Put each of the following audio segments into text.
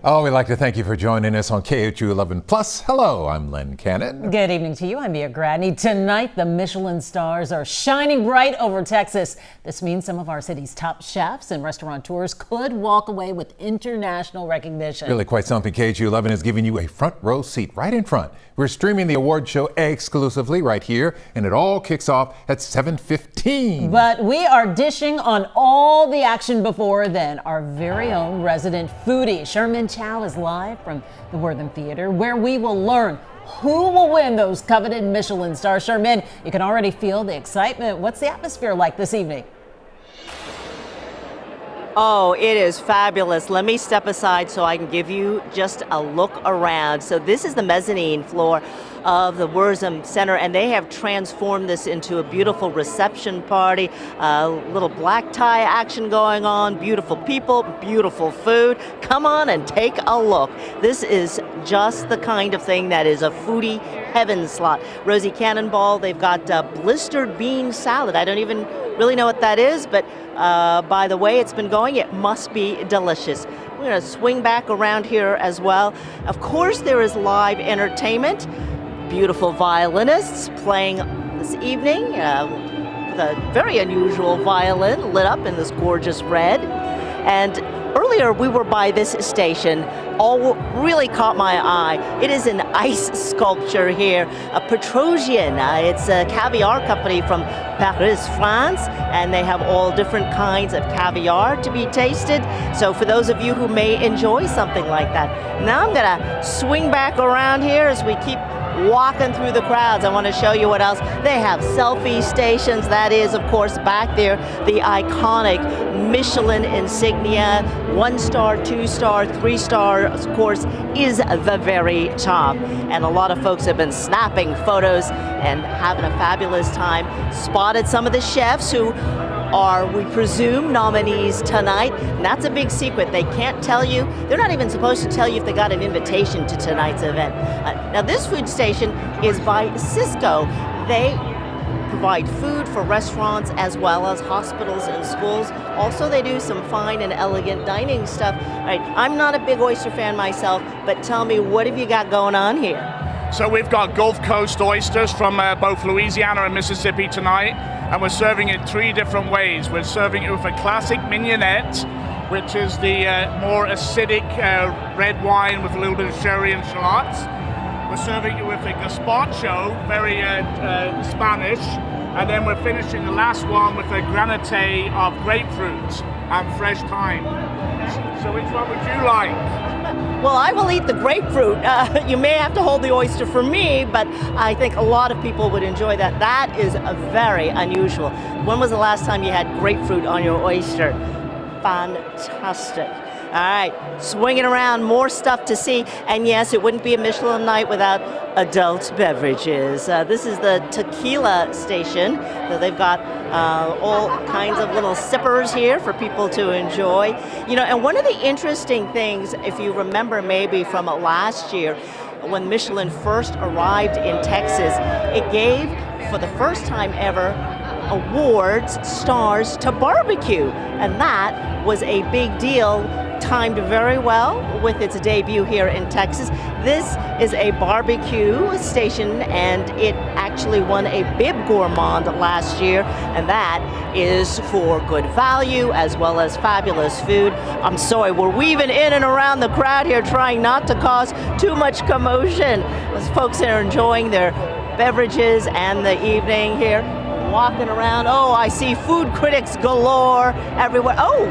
Oh, we'd like to thank you for joining us on KHOU 11 Plus. Hello, I'm Len Cannon. Good evening to you. I'm Mia Gradney. Tonight, the Michelin stars are shining bright over Texas. This means some of our city's top chefs and restaurateurs could walk away with international recognition. Really quite something. KHOU 11 is giving you a front row seat right in front. We're streaming the award show exclusively right here, and it all kicks off at 7:15. But we are dishing on all the action before then. Our very own resident foodie, Sherman Chow, is live from the Wortham Theater, where we will learn who will win those coveted Michelin stars. Sherman, you can already feel the excitement. What's the atmosphere like this evening? Oh, it is fabulous. Let me step aside so I can give you just a look around. So this is the mezzanine floor of the Wortham Center, and they have transformed this into a beautiful reception party, a little black tie action going on, beautiful people, beautiful food. Come on and take a look. This is just the kind of thing that is a foodie heaven slot. Rosie Cannonball, they've got blistered bean salad. I don't even really know what that is, but by the way it's been going, it must be delicious. We're going to swing back around here as well. Of course, there is live entertainment. Beautiful violinists playing this evening with a very unusual violin lit up in this gorgeous red. And earlier we were by this station. All really caught my eye. It is an ice sculpture here, a Petrosian. It's a caviar company from Paris, France, and they have all different kinds of caviar to be tasted. So for those of you who may enjoy something like that. Now I'm gonna swing back around here as we keep walking through the crowds. I want to show you what else. They have selfie stations. That is, of course, back there, the iconic Michelin insignia. 1-star, 2-star, 3-star, of course, is the very top. And a lot of folks have been snapping photos and having a fabulous time. Spotted some of the chefs who are, we presume, nominees tonight. And that's a big secret. They can't tell you. They're not even supposed to tell you if they got an invitation to tonight's event. Now, this food station is by Cisco. They provide food for restaurants as well as hospitals and schools. Also, they do some fine and elegant dining stuff. All right, I'm not a big oyster fan myself, but tell me, what have you got going on here? So we've got Gulf Coast oysters from both Louisiana and Mississippi tonight, and we're serving it 3 different ways. We're serving it with a classic mignonette, which is the more acidic red wine with a little bit of sherry and shallots. We're serving it with a gazpacho, very Spanish, and then we're finishing the last one with a granite of grapefruit and fresh thyme. So which one would you like? Well, I will eat the grapefruit. You may have to hold the oyster for me, but I think a lot of people would enjoy that. That is very unusual. When was the last time you had grapefruit on your oyster? Fantastic. All right, swinging around, more stuff to see. And yes, it wouldn't be a Michelin night without adult beverages. This is the tequila station. So they've got all kinds of little sippers here for people to enjoy. You know, and one of the interesting things, if you remember maybe from last year, when Michelin first arrived in Texas, it gave, for the first time ever, awards, stars to barbecue. And that was a big deal, timed very well with its debut here in Texas. This is a barbecue station, and it actually won a Bib Gourmand last year, and that is for good value as well as fabulous food. I'm sorry, we're weaving in and around the crowd here, trying not to cause too much commotion. Those folks are enjoying their beverages and the evening here, walking around. Oh, I see food critics galore everywhere. Oh,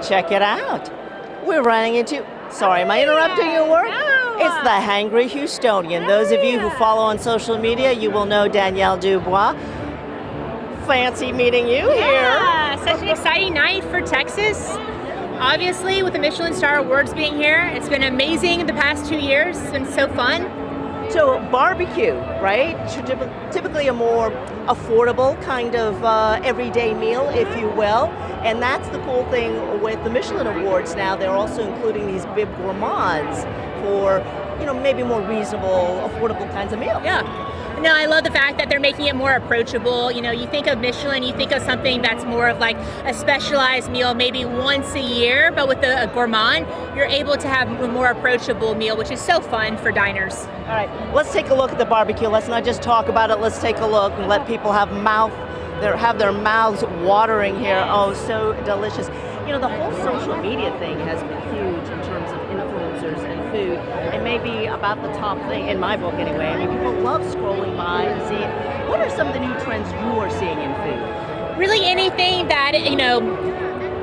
check it out. We're running into, sorry, am I interrupting your work? No. It's the Hangry Houstonian. Those of you who follow on social media, you will know Danielle Dubois. Fancy meeting you here. Yeah, such an exciting night for Texas. Obviously, with the Michelin Star Awards being here, it's been amazing the past 2 years. It's been so fun. So barbecue, right? Typically a more affordable kind of everyday meal, if you will. And that's the cool thing with the Michelin Awards now. They're also including these Bib Gourmands for, you know, maybe more reasonable, affordable kinds of meals. Yeah. No, I love the fact that they're making it more approachable. You know, you think of Michelin, you think of something that's more of like a specialized meal, maybe once a year, but with a gourmand, you're able to have a more approachable meal, which is so fun for diners. All right, let's take a look at the barbecue. Let's not just talk about it. Let's take a look and let people have their mouths watering here. Oh, so delicious. You know, the whole social media thing has been huge in terms of influencers and food. It may be about the top thing, in my book anyway. I mean, people love scrolling by and seeing. What are some of the new trends you are seeing in food? Really anything that, you know,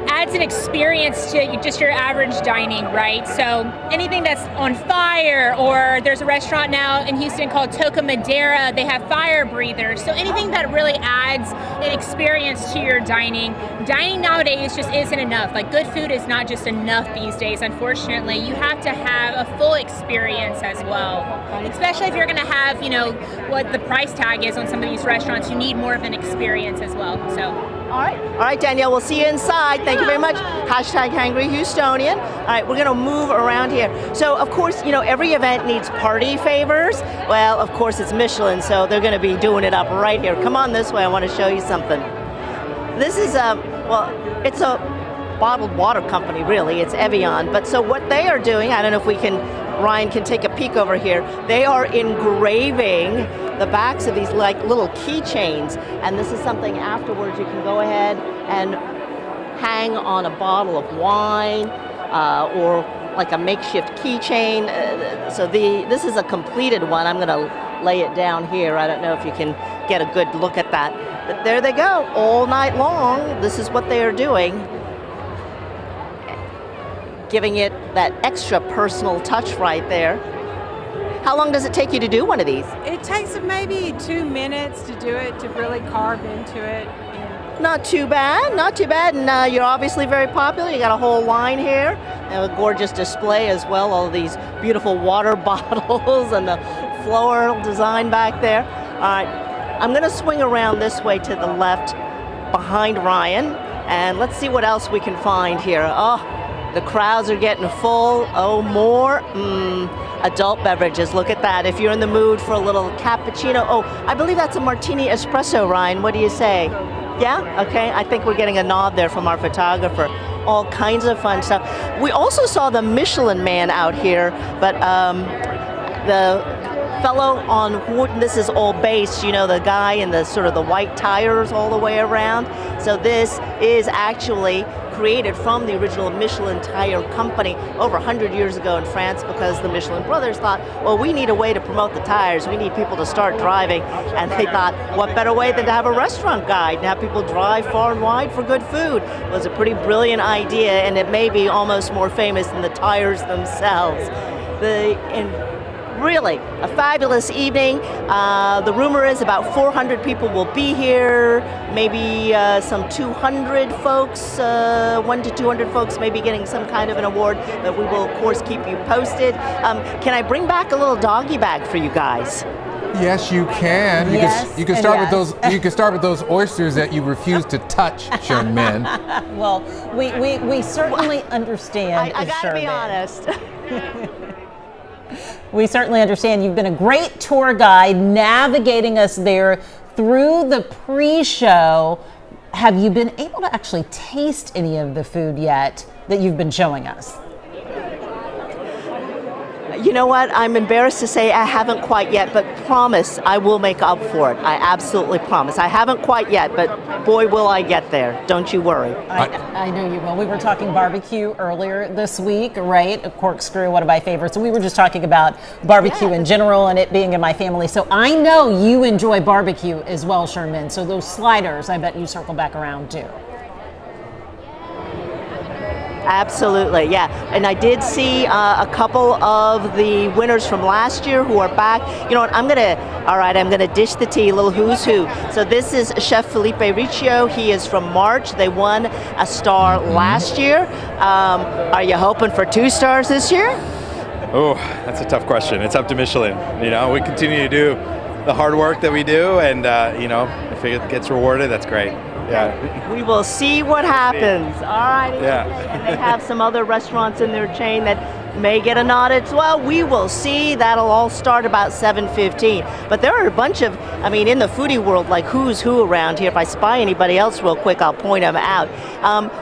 adds an experience to just your average dining, right? So anything that's on fire, or there's a restaurant now in Houston called Toca Madera, they have fire breathers. So anything that really adds an experience to your dining. Dining nowadays just isn't enough. Like, good food is not just enough these days, unfortunately. You have to have a full experience as well. Especially if you're gonna have, you know, what the price tag is on some of these restaurants, you need more of an experience as well, so. All right, Danielle, we'll see you inside. Thank you very much. Hashtag Hangry Houstonian. All right, we're going to move around here. So, of course, you know, every event needs party favors. Well, of course, it's Michelin, so they're going to be doing it up right here. Come on this way. I want to show you something. This is it's a bottled water company, really. It's Evian. But so what they are doing, I don't know if Ryan can take a peek over here. They are engraving the backs of these like little keychains, and this is something afterwards you can go ahead and hang on a bottle of wine or like a makeshift keychain. So this is a completed one. I'm going to lay it down here. I don't know if you can get a good look at that. But there they go, all night long. This is what they are doing, giving it that extra personal touch right there. How long does it take you to do one of these? It takes maybe 2 minutes to do it, to really carve into it. Not too bad, not too bad. And you're obviously very popular. You got a whole line here. And a gorgeous display as well. All of these beautiful water bottles and the floral design back there. All right, I'm going to swing around this way to the left behind Ryan. And let's see what else we can find here. Oh, the crowds are getting full. Oh, more. Adult beverages, look at that. If you're in the mood for a little cappuccino. Oh, I believe that's a martini espresso, Ryan. What do you say? Yeah? Okay, I think we're getting a nod there from our photographer. All kinds of fun stuff. We also saw the Michelin man out here, but the fellow on whom this is all based, you know, the guy in the sort of the white tires all the way around. So this is actually created from the original Michelin tire company over 100 years ago in France, because the Michelin brothers thought, well, we need a way to promote the tires. We need people to start driving. And they thought, what better way than to have a restaurant guide and have people drive far and wide for good food? It was a pretty brilliant idea, and it may be almost more famous than the tires themselves. Really, a fabulous evening. The rumor is about 400 people will be here, maybe some 200 folks, 1 to 200 folks may be getting some kind of an award, but we will, of course, keep you posted. Can I bring back a little doggy bag for you guys? Yes, you can. You can start with those. You can start with those oysters that you refuse to touch, Sherman. Well, we certainly understand. I gotta be honest. We certainly understand. You've been a great tour guide navigating us there through the pre-show. Have you been able to actually taste any of the food yet that you've been showing us? You know what? I'm embarrassed to say I haven't quite yet, but promise I will make up for it. I absolutely promise. I haven't quite yet, but boy, will I get there. Don't you worry. I know you will. We were talking barbecue earlier this week, right? A corkscrew, one of my favorites. So we were just talking about barbecue in general and it being in my family. So I know you enjoy barbecue as well, Sherman. So those sliders, I bet you circle back around too. Absolutely, yeah. And I did see a couple of the winners from last year who are back. You know what, I'm gonna dish the tea, a little who's who. So this is Chef Felipe Riccio. He is from March. They won a star last year. Are you hoping for 2 stars this year? Oh, that's a tough question. It's up to Michelin. You know, we continue to do the hard work that we do, and you know, if it gets rewarded, that's great. Yeah. We will see what happens. All righty. Yeah. And they have some other restaurants in their chain that may get a nod as well. We will see. That'll all start about 7:15. But there are a bunch of, in the foodie world, like who's who around here. If I spy anybody else real quick, I'll point them out.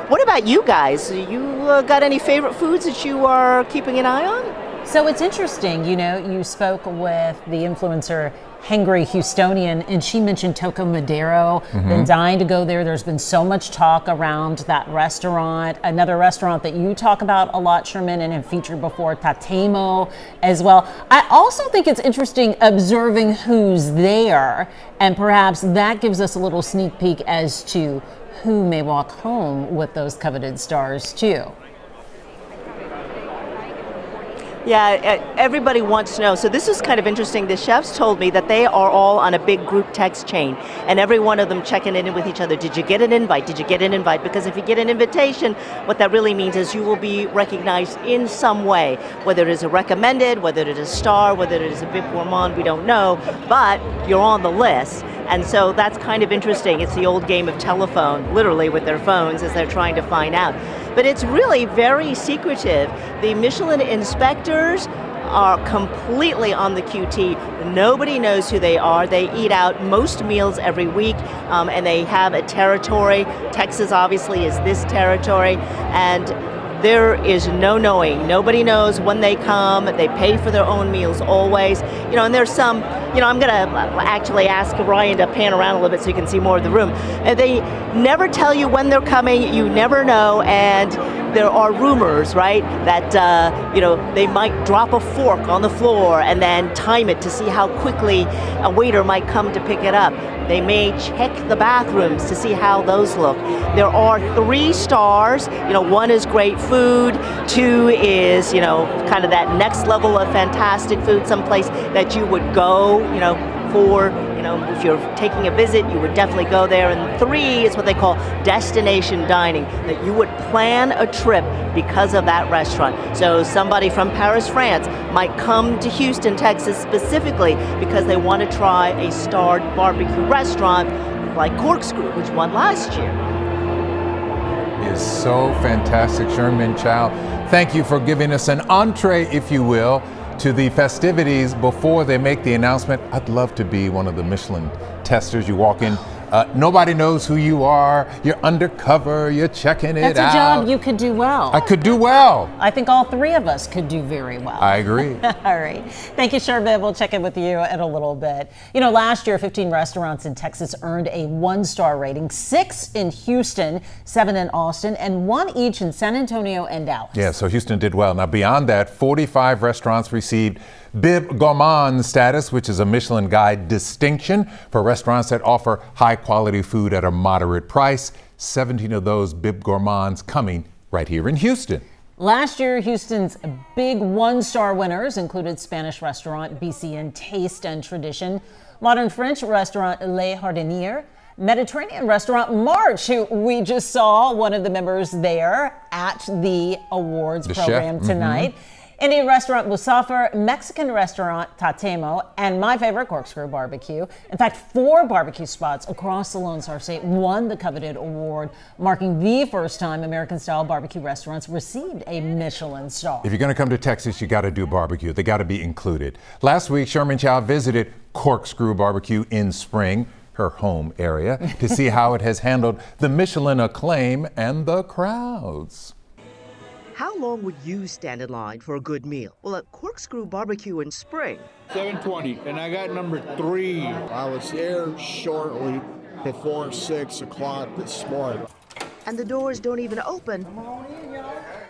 What about you guys? You got any favorite foods that you are keeping an eye on? So it's interesting, you spoke with the influencer Hangry Houstonian, and she mentioned Toco Madero. Been dying to go there. There's been so much talk around that restaurant. Another restaurant that you talk about a lot, Sherman, and have featured before, Tatemo as well. I also think it's interesting observing who's there, and perhaps that gives us a little sneak peek as to who may walk home with those coveted stars too. Yeah, everybody wants to know. So this is kind of interesting. The chefs told me that they are all on a big group text chain, and every one of them checking in with each other. Did you get an invite? Did you get an invite? Because if you get an invitation, what that really means is you will be recognized in some way, whether it is a recommended, whether it is a star, whether it is a Bib Gourmand, we don't know, but you're on the list. And so that's kind of interesting. It's the old game of telephone, literally with their phones as they're trying to find out. But it's really very secretive. The Michelin inspectors are completely on the QT. Nobody knows who they are. They eat out most meals every week, and they have a territory. Texas obviously is this territory, and there is no knowing. Nobody knows when they come. They pay for their own meals always. And there's some, I'm going to actually ask Ryan to pan around a little bit so you can see more of the room. And they never tell you when they're coming. You never know. And there are rumors, right, that, they might drop a fork on the floor and then time it to see how quickly a waiter might come to pick it up. They may check the bathrooms to see how those look. There are 3 stars. One is great food. 2 is, kind of that next level of fantastic food, someplace that you would go, for, if you're taking a visit, you would definitely go there. And 3 is what they call destination dining, that you would plan a trip because of that restaurant. So somebody from Paris, France might come to Houston, Texas specifically because they want to try a starred barbecue restaurant like Corkscrew, which won last year. Is so fantastic, Sherman Chow. Thank you for giving us an entree, if you will, to the festivities before they make the announcement. I'd love to be one of the Michelin testers. You walk in, nobody knows who you are. You're undercover. You're checking it out. That's a job you could do well. I could do well. I think all 3 of us could do very well. I agree. All right. Thank you, Sherman. We'll check in with you in a little bit. Last year, 15 restaurants in Texas earned a 1-star rating, 6 in Houston, 7 in Austin, and 1 each in San Antonio and Dallas. Yeah, so Houston did well. Now, beyond that, 45 restaurants received Bib Gourmand status, which is a Michelin Guide distinction for restaurants that offer high-quality food at a moderate price. 17 of those Bib Gourmands coming right here in Houston. Last year, Houston's big 1-star winners included Spanish restaurant BCN Taste and Tradition, modern French restaurant Le Jardinier, Mediterranean restaurant March, who we just saw one of the members there at the awards program tonight. Indian restaurant Musafir, Mexican restaurant Tatemo, and my favorite, Corkscrew Barbecue. In fact, 4 barbecue spots across the Lone Star State won the coveted award, marking the first time American-style barbecue restaurants received a Michelin star. If you're going to come to Texas, you got to do barbecue. They got to be included. Last week, Sherman Chow visited Corkscrew Barbecue in Spring, her home area, to see how it has handled the Michelin acclaim and the crowds. How long would you stand in line for a good meal? Well, at Corkscrew Barbecue in Spring, 7:20, and I got number 3. I was here shortly before 6 o'clock this morning. and the doors don't even open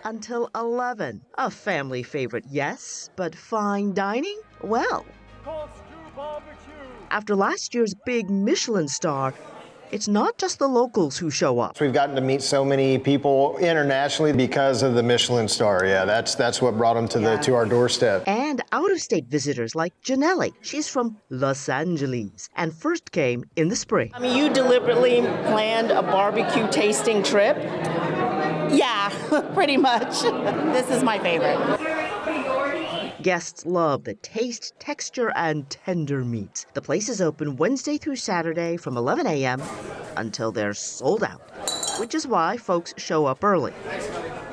until 11. A family favorite, yes, but fine dining? Well, after last year's big Michelin Star, it's not just the locals who show up. We've gotten to meet so many people internationally because of the Michelin Star. Yeah, that's what brought them to our doorstep. And out-of-state visitors like Janelle. She's from Los Angeles and first came in the spring. I mean, you deliberately planned a barbecue tasting trip? Yeah, pretty much. This is my favorite. Guests love the taste, texture, and tender meats. The place is open Wednesday through Saturday from 11 a.m. until they're sold out, which is why folks show up early.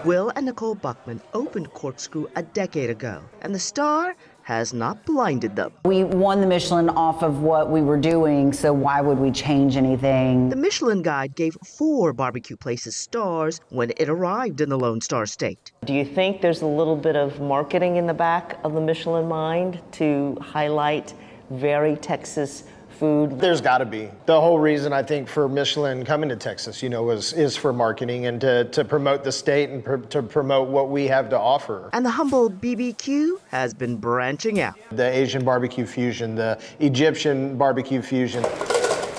Will and Nicole Buckman opened Corkscrew a decade ago, and the Star has not blinded them. We won the Michelin off of what we were doing, so why would we change anything? The Michelin Guide gave 4 barbecue places stars when it arrived in the Lone Star State. Do you think there's a little bit of marketing in the back of the Michelin mind to highlight very Texas food? There's got to be. The whole reason I think for Michelin coming to Texas, is for marketing and to promote the state and to promote what we have to offer. And the humble BBQ has been branching out. The Asian barbecue fusion, the Egyptian barbecue fusion.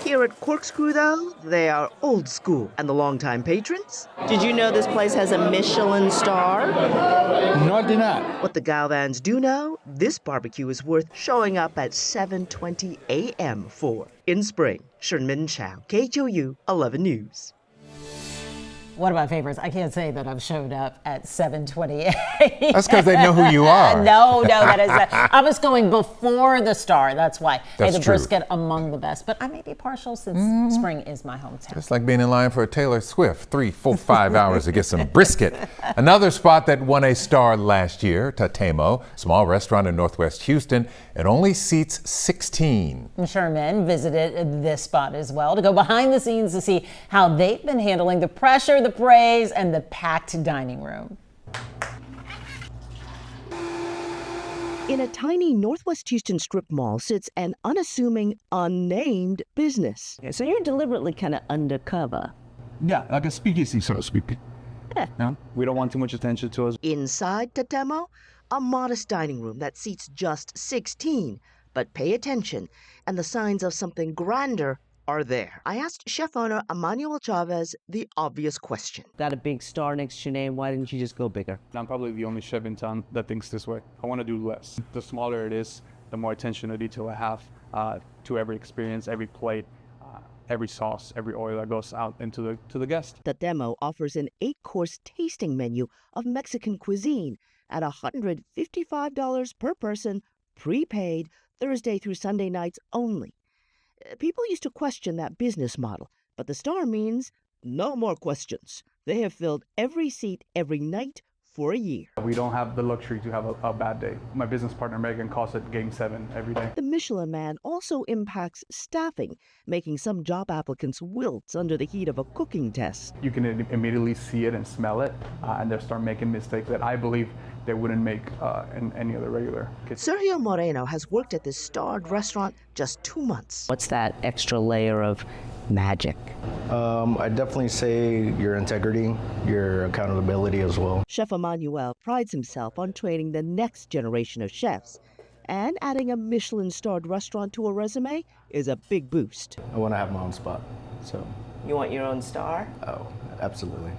Here at Corkscrew, though, they are old school. And the longtime patrons? Did you know this place has a Michelin star? No, I did not. What the Galvans do know, this barbecue is worth showing up at 7:20 a.m. for. In spring, Sherman Chow, KHOU 11 News. One of my favorites. I can't say that I've showed up at 7:28. That's because they know who you are. No, that is. I was going before the Star. That's why. That's the true. Brisket among the best. But I may be partial since spring is my hometown. It's like being in line for a Taylor Swift, 3, 4, 5 hours to get some brisket. Another spot that won a star last year, Tatemo, small restaurant in Northwest Houston. It only seats 16. Sherman visited this spot as well to go behind the scenes to see how they've been handling the pressure, the praise, and the packed dining room. In a tiny Northwest Houston strip mall sits an unassuming, unnamed business. So you're deliberately kind of undercover. Yeah, like a speakeasy, so to speak. Yeah. We don't want too much attention to us. Inside Tatemo, a modest dining room that seats just 16. But pay attention, and the signs of something grander are there. I asked chef owner Emmanuel Chavez the obvious question. Got a big star next to your name. Why didn't you just go bigger? I'm probably the only chef in town that thinks this way. I want to do less. The smaller it is, the more attention to detail I have to every experience, every plate, every sauce, every oil that goes out into the guest. Tatemo offers an 8-course tasting menu of Mexican cuisine at $155 per person, prepaid, Thursday through Sunday nights only. People used to question that business model, but the Star means no more questions. They have filled every seat every night for a year. We don't have the luxury to have a bad day. My business partner Megan calls it Game 7 every day. The Michelin Man also impacts staffing, making some job applicants wilt under the heat of a cooking test. You can immediately see it and smell it, and they'll start making mistakes that I believe they wouldn't make in any other regular kitchen. Sergio Moreno has worked at this starred restaurant just 2 months. What's that extra layer of magic? I'd definitely say your integrity, your accountability as well. Chef Emmanuel prides himself on training the next generation of chefs, and adding a Michelin-starred restaurant to a resume is a big boost. I want to have my own spot, so. You want your own star? Oh, absolutely.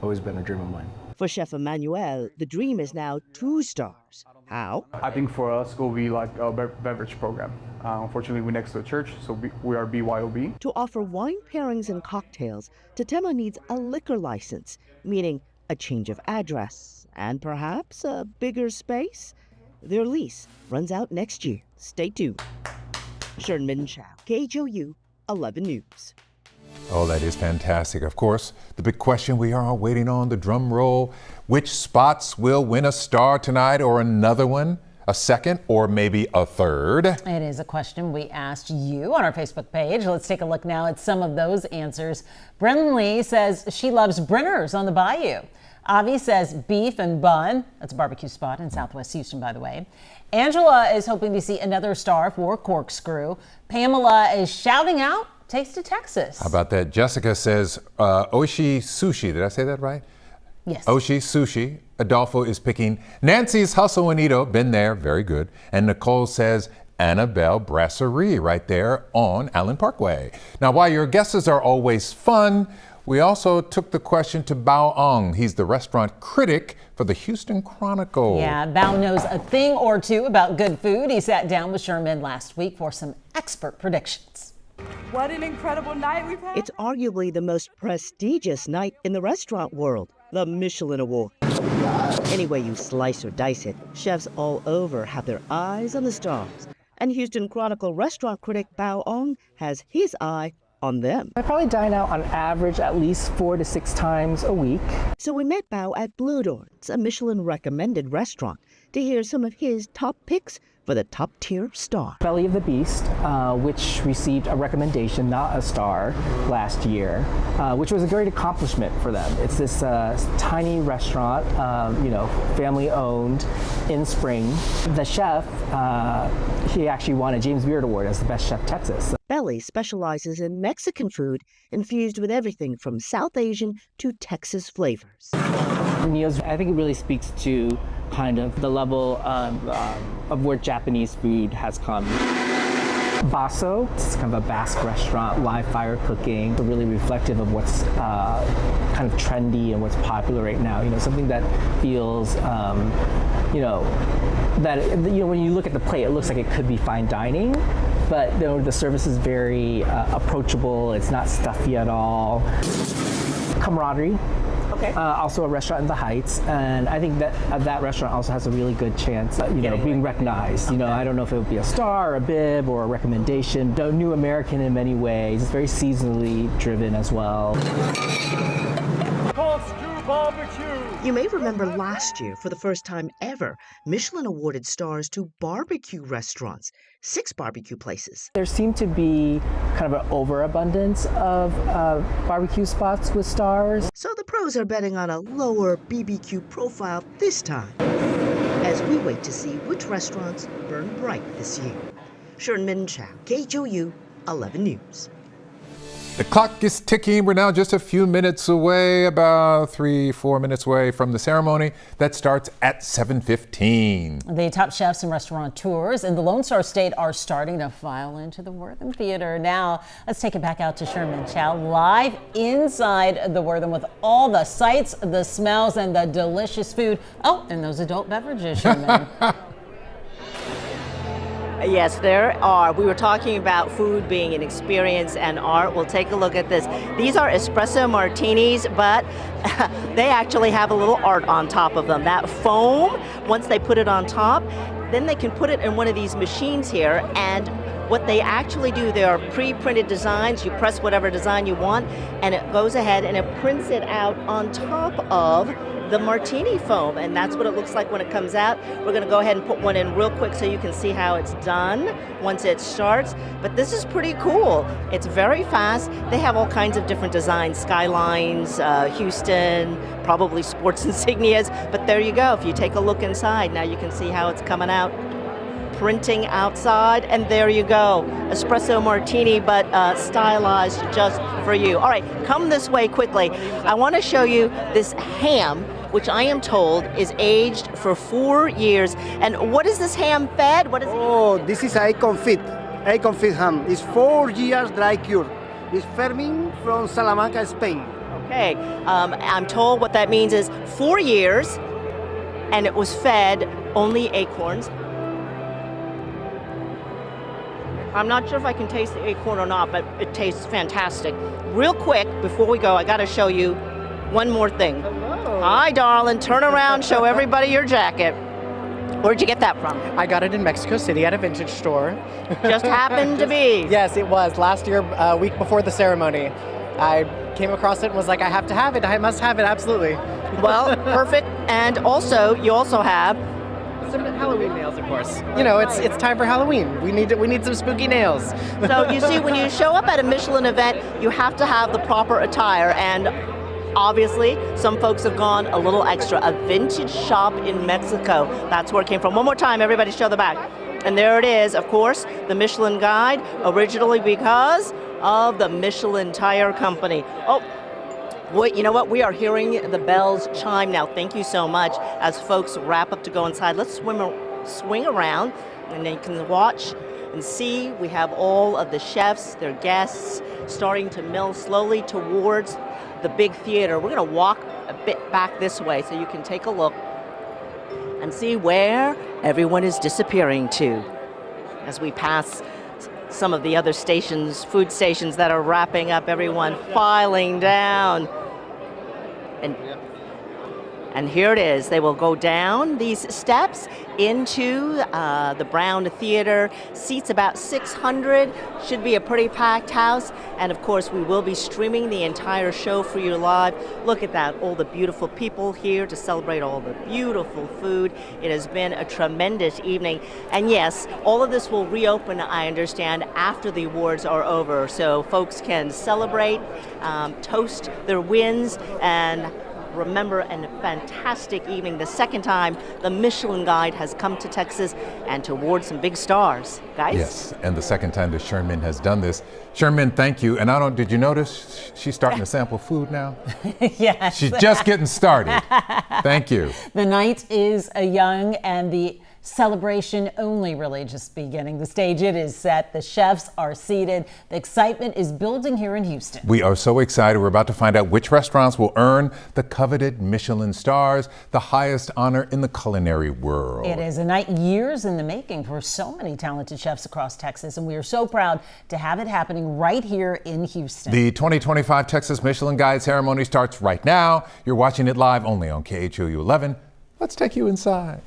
Always been a dream of mine. For Chef Emmanuel, the dream is now 2 stars. How? I think for us, it will be like a beverage program. Unfortunately, we're next to a church, so we are BYOB. To offer wine pairings and cocktails, Tatemo needs a liquor license, meaning a change of address and perhaps a bigger space. Their lease runs out next year. Stay tuned. Sherman Chow, KHOU 11 News. Oh, that is fantastic. Of course, the big question we are all waiting on, the drum roll. Which spots will win a star tonight, or another one, a second, or maybe a third? It is a question we asked you on our Facebook page. Let's take a look now at some of those answers. Brenly says she loves Brenner's on the Bayou. Avi says beef and bun. That's a barbecue spot in Southwest Houston, by the way. Angela is hoping to see another star for Corkscrew. Pamela is shouting out Taste of Texas. How about that? Jessica says Oshi Sushi. Did I say that right? Yes. Oshi Sushi. Adolfo is picking Nancy's Hustle and Edo. Been there. Very good. And Nicole says Annabelle Brasserie right there on Allen Parkway. Now, while your guesses are always fun, we also took the question to Bao Ong. He's the restaurant critic for the Houston Chronicle. Yeah, Bao knows a thing or two about good food. He sat down with Sherman last week for some expert predictions. What an incredible night we've had. It's arguably the most prestigious night in the restaurant world, the Michelin Award. Any way you slice or dice it, chefs all over have their eyes on the stars. And Houston Chronicle restaurant critic Bao Ong has his eye on them. I probably dine out on average at least 4 to 6 times a week. So we met Bao at Blue Doors, a Michelin-recommended restaurant, to hear some of his top picks for the top-tier star. Belly of the Beast, which received a recommendation, not a star, last year, which was a great accomplishment for them. It's this tiny restaurant, family-owned in Spring. The chef, he actually won a James Beard Award as the best chef Texas. Belly specializes in Mexican food infused with everything from South Asian to Texas flavors. I think it really speaks to kind of the level of where Japanese food has come. Baso, it's kind of a Basque restaurant, live fire cooking, really reflective of what's kind of trendy and what's popular right now. Something that feels, when you look at the plate, it looks like it could be fine dining, but the service is very approachable. It's not stuffy at all. Camaraderie. Okay. Also a restaurant in the Heights, and I think that restaurant also has a really good chance, being recognized. Okay. I don't know if it would be a star, or a bib, or a recommendation. The new American in many ways. It's very seasonally driven as well. You may remember last year, for the first time ever, Michelin awarded stars to barbecue restaurants, 6 barbecue places. There seemed to be kind of an overabundance of barbecue spots with stars. So the pros are betting on a lower BBQ profile this time, as we wait to see which restaurants burn bright this year. Sherman Chow, KHOU 11 News. The clock is ticking. We're now just a few minutes away, about 3-4 minutes away from the ceremony that starts at 7:15. The top chefs and restaurateurs in the Lone Star State are starting to file into the Wortham Theater. Now, let's take it back out to Sherman Chow, live inside the Wortham with all the sights, the smells, and the delicious food. Oh, and those adult beverages, Sherman. Yes, there are. We were talking about food being an experience and art. We'll take a look at this. These are espresso martinis, but they actually have a little art on top of them. That foam, once they put it on top, then they can put it in one of these machines here, and what they actually do, there are pre-printed designs. You press whatever design you want, and it goes ahead and it prints it out on top of the martini foam, and that's what it looks like when it comes out. We're going to go ahead and put one in real quick so you can see how it's done once it starts. But this is pretty cool. It's very fast. They have all kinds of different designs, skylines, Houston, probably sports insignias. But there you go. If you take a look inside, now you can see how it's coming out. Printing outside, and there you go. Espresso martini, but stylized just for you. All right, come this way quickly. I want to show you this ham, which I am told is aged for 4 years. And what is this ham fed? What is it? Oh, this is egg confit ham. It's 4 years dry cure. It's farming from Salamanca, Spain. Okay, I'm told what that means is 4 years, and it was fed only acorns. I'm not sure if I can taste the acorn or not, but it tastes fantastic. Real quick, before we go, I got to show you one more thing. Hello. Hi, darling. Turn around, show everybody your jacket. Where'd you get that from? I got it in Mexico City at a vintage store. Just happened to be. Yes, it was. Last year, week before the ceremony. I came across it and was like, I have to have it. I must have it, absolutely. Well, perfect. And also, you also have some Halloween nails, of course. You know, it's time for Halloween. We need some spooky nails. So you see, when you show up at a Michelin event, you have to have the proper attire, and obviously, some folks have gone a little extra. A vintage shop in Mexico. That's where it came from. One more time, everybody show the back. And there it is, of course, the Michelin Guide, originally because of the Michelin Tire Company. Oh, boy, you know what? We are hearing the bells chime now. Thank you so much. As folks wrap up to go inside, let's swing around, and then you can watch and see. We have all of the chefs, their guests, starting to mill slowly towards the big theater. We're going to walk a bit back this way so you can take a look and see where everyone is disappearing to as we pass some of the other stations, food stations that are wrapping up, everyone filing down. And And here it is. They will go down these steps into the Brown Theater. Seats about 600. Should be a pretty packed house. And of course, we will be streaming the entire show for you live. Look at that. All the beautiful people here to celebrate all the beautiful food. It has been a tremendous evening. And yes, all of this will reopen, I understand, after the awards are over. So folks can celebrate, toast their wins, and remember a fantastic evening. The second time the Michelin Guide has come to Texas and to award some big stars. Guys? Yes, and the second time that Sherman has done this. Sherman, thank you. And did you notice she's starting to sample food now? Yes. She's just getting started. Thank you. The night is young and the celebration only really just beginning. The stage, it is set. The chefs are seated. The excitement is building here in Houston. We are so excited. We're about to find out which restaurants will earn the coveted Michelin stars, the highest honor in the culinary world. It is a night years in the making for so many talented chefs across Texas, and we are so proud to have it happening right here in Houston. The 2025 Texas Michelin Guide ceremony starts right now. You're watching it live only on KHOU 11. Let's take you inside.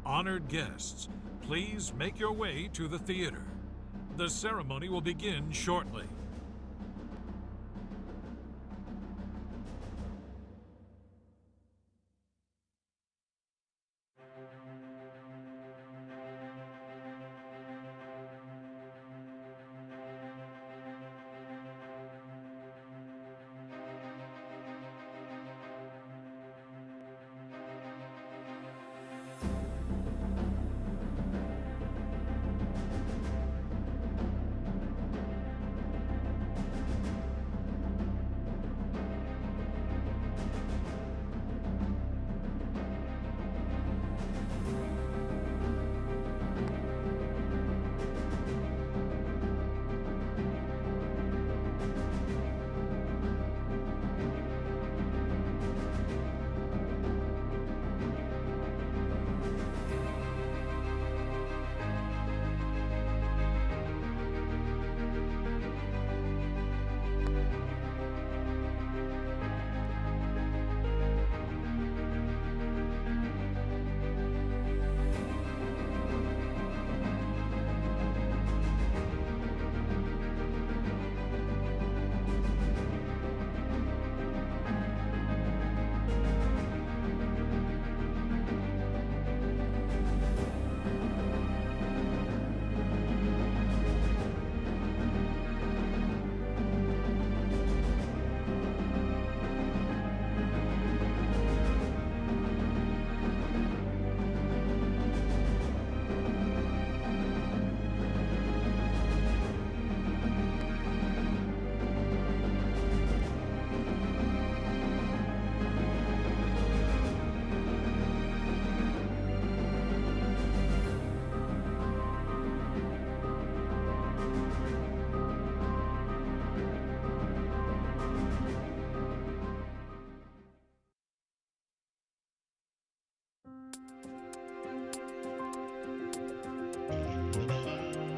Honored guests, please make your way to the theater. The ceremony will begin shortly.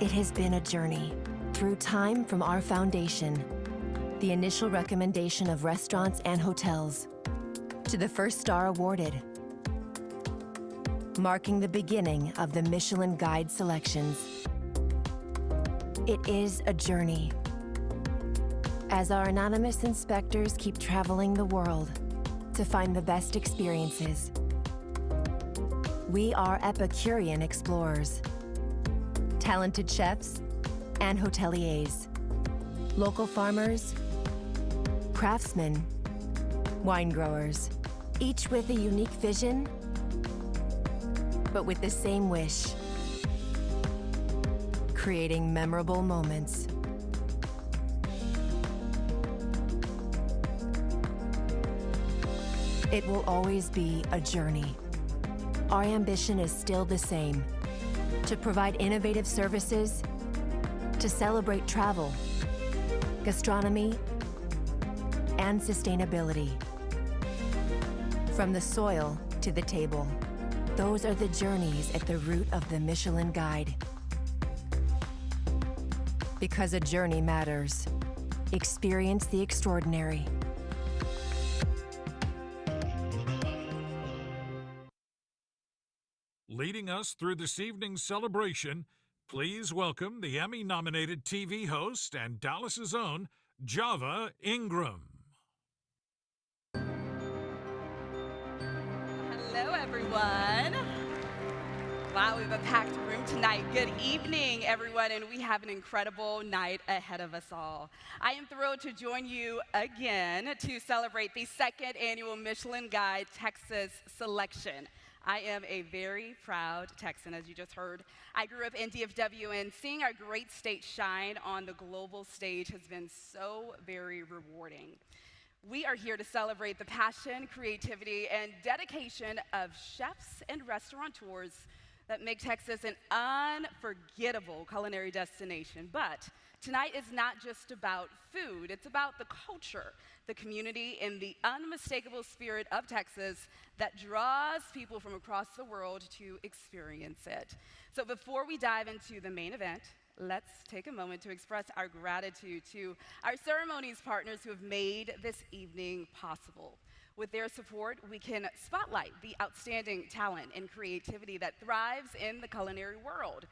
It has been a journey through time from our foundation, the initial recommendation of restaurants and hotels, to the first star awarded, marking the beginning of the Michelin Guide selections. It is a journey. As our anonymous inspectors keep traveling the world to find the best experiences, we are Epicurean explorers, talented chefs and hoteliers, local farmers, craftsmen, wine growers, each with a unique vision, but with the same wish, creating memorable moments. It will always be a journey. Our ambition is still the same: to provide innovative services, to celebrate travel, gastronomy, and sustainability. From the soil to the table, those are the journeys at the root of the Michelin Guide. Because a journey matters. Experience the extraordinary. Leading us through this evening's celebration, please welcome the Emmy-nominated TV host and Dallas's own Java Ingram. Hello, everyone. Wow, we have a packed room tonight. Good evening, everyone, and we have an incredible night ahead of us all. I am thrilled to join you again to celebrate the second annual Michelin Guide Texas selection. I am a very proud Texan, as you just heard. I grew up in DFW, and seeing our great state shine on the global stage has been so very rewarding. We are here to celebrate the passion, creativity, and dedication of chefs and restaurateurs that make Texas an unforgettable culinary destination. But tonight is not just about food, it's about the culture, the community, and the unmistakable spirit of Texas that draws people from across the world to experience it. So before we dive into the main event, let's take a moment to express our gratitude to our ceremonies partners who have made this evening possible. With their support, we can spotlight the outstanding talent and creativity that thrives in the culinary world.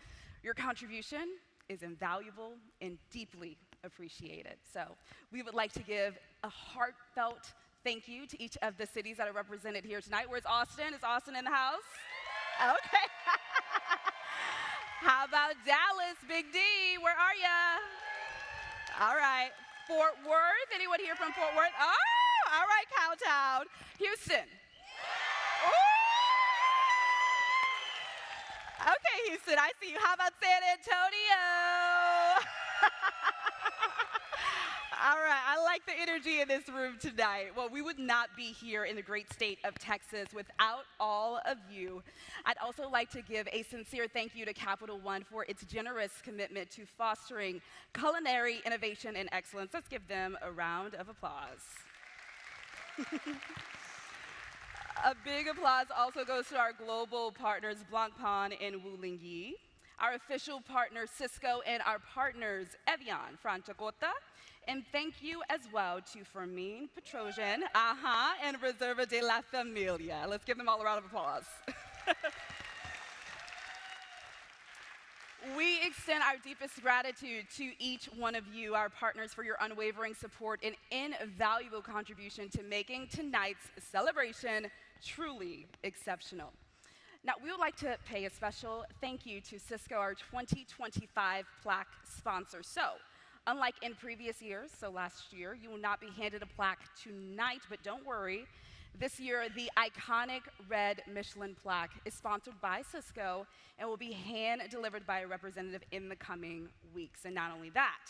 Your contribution is invaluable and deeply appreciated. So we would like to give a heartfelt thank you to each of the cities that are represented here tonight. Where's Austin? Is Austin in the house? Okay. How about Dallas, Big D? Where are ya? All right. Fort Worth? Anyone here from Fort Worth? Oh, all right, Cowtown. Houston. Ooh. Okay, Houston, I see you. How about San Antonio? All right, I like the energy in this room tonight. Well, we would not be here in the great state of Texas without all of you. I'd also like to give a sincere thank you to Capital One for its generous commitment to fostering culinary innovation and excellence. Let's give them a round of applause. A big applause also goes to our global partners, Blancpain and Wuling, our official partner, Cisco, and our partners, Evian, Franciacorta. And thank you as well to Fermin Petrosian, and Reserva de la Familia. Let's give them all a round of applause. We extend our deepest gratitude to each one of you, our partners, for your unwavering support and invaluable contribution to making tonight's celebration truly exceptional. Now, we would like to pay a special thank you to Cisco, our 2025 plaque sponsor. So, unlike in previous years, so last year, you will not be handed a plaque tonight, but don't worry. This year, the iconic red Michelin plaque is sponsored by Cisco and will be hand-delivered by a representative in the coming weeks. And not only that,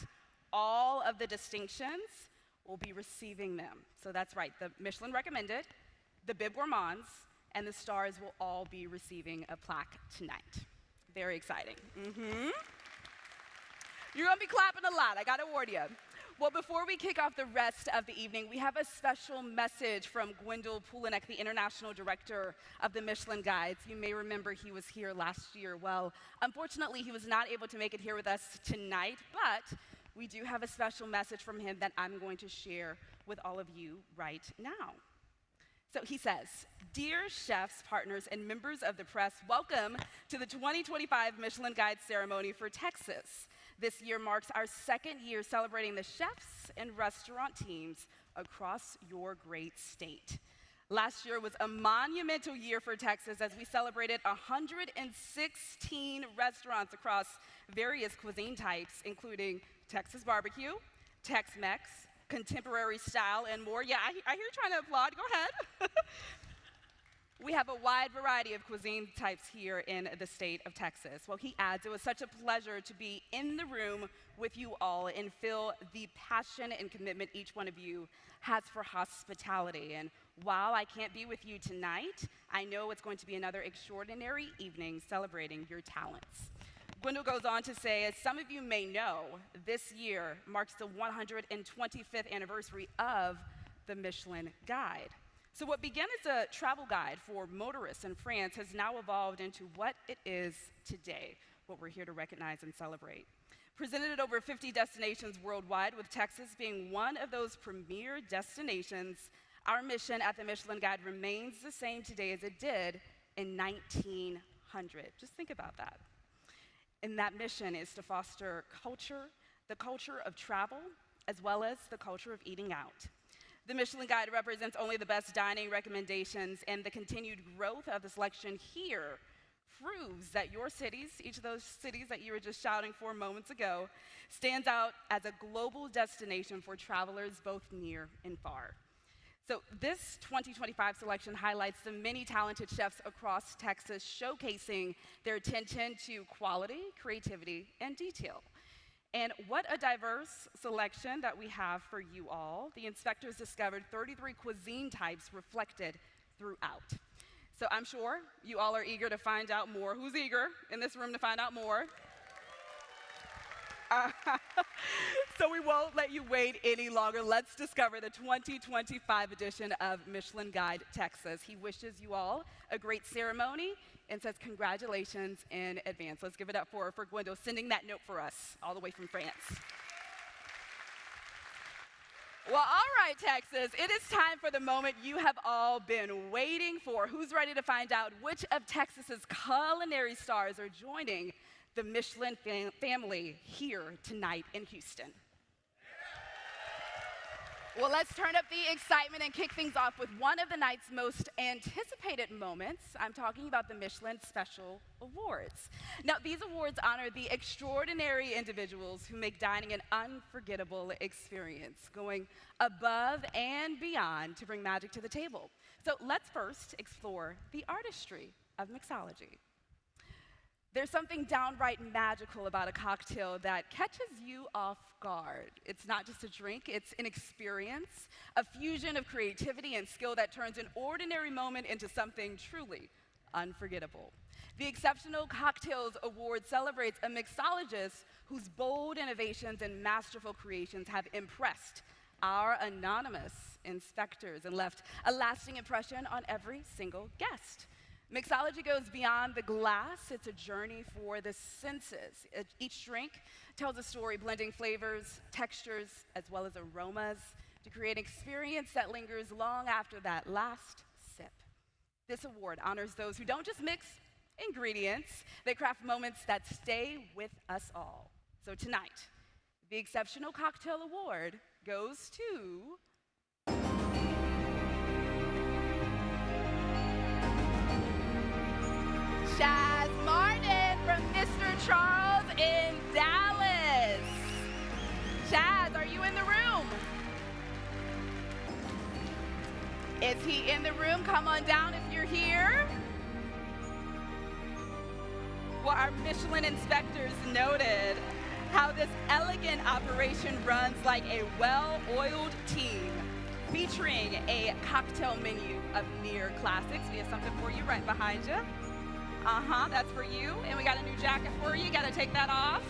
all of the distinctions will be receiving them. So that's right, the Michelin recommended, the Bib Gourmands, and the stars will all be receiving a plaque tonight. Very exciting. You're gonna be clapping a lot, I gotta warn you. Well, before we kick off the rest of the evening, we have a special message from Gwendol Poulenek, the International Director of the Michelin Guides. You may remember he was here last year. Well, unfortunately, he was not able to make it here with us tonight, but we do have a special message from him that I'm going to share with all of you right now. So he says, "Dear chefs, partners, and members of the press, welcome to the 2025 Michelin Guide ceremony for Texas. This year marks our second year celebrating the chefs and restaurant teams across your great state. Last year was a monumental year for Texas as we celebrated 116 restaurants across various cuisine types, including Texas barbecue, Tex-Mex, contemporary style, and more." Yeah, I hear you trying to applaud. Go ahead. We have a wide variety of cuisine types here in the state of Texas. Well, he adds, "It was such a pleasure to be in the room with you all and feel the passion and commitment each one of you has for hospitality. And while I can't be with you tonight, I know it's going to be another extraordinary evening celebrating your talents." Gwendol goes on to say, "As some of you may know, this year marks the 125th anniversary of the Michelin Guide. So what began as a travel guide for motorists in France has now evolved into what it is today, what we're here to recognize and celebrate. Presented at over 50 destinations worldwide, with Texas being one of those premier destinations, our mission at the Michelin Guide remains the same today as it did in 1900. Just think about that. And that mission is to foster culture, the culture of travel, as well as the culture of eating out. The Michelin Guide represents only the best dining recommendations, and the continued growth of the selection here proves that your cities, each of those cities that you were just shouting for moments ago, stands out as a global destination for travelers both near and far. So this 2025 selection highlights the many talented chefs across Texas, showcasing their attention to quality, creativity, and detail. And what a diverse selection that we have for you all. The inspectors discovered 33 cuisine types reflected throughout. So I'm sure you all are eager to find out more. Who's eager in this room to find out more? So we won't let you wait any longer. Let's discover the 2025 edition of Michelin Guide Texas. He wishes you all a great ceremony and says congratulations in advance. Let's give it up for Gwendol, sending that note for us all the way from France. Well, all right, Texas, it is time for the moment you have all been waiting for. Who's ready to find out which of Texas's culinary stars are joining the Michelin family here tonight in Houston? Well, let's turn up the excitement and kick things off with one of the night's most anticipated moments. I'm talking about the Michelin Special Awards. Now, these awards honor the extraordinary individuals who make dining an unforgettable experience, going above and beyond to bring magic to the table. So let's first explore the artistry of mixology. There's something downright magical about a cocktail that catches you off guard. It's not just a drink, it's an experience, a fusion of creativity and skill that turns an ordinary moment into something truly unforgettable. The Exceptional Cocktails Award celebrates a mixologist whose bold innovations and masterful creations have impressed our anonymous inspectors and left a lasting impression on every single guest. Mixology goes beyond the glass. It's a journey for the senses. Each drink tells a story, blending flavors, textures, as well as aromas to create an experience that lingers long after that last sip. This award honors those who don't just mix ingredients, they craft moments that stay with us all. So tonight, the Exceptional Cocktail Award goes to Chaz Martin from Mr. Charles in Dallas. Chaz, are you in the room? Is he in the room? Come on down if you're here. Well, our Michelin inspectors noted how this elegant operation runs like a well-oiled team, featuring a cocktail menu of near classics. We have something for you right behind you. That's for you. And we got a new jacket for you. You got to take that off.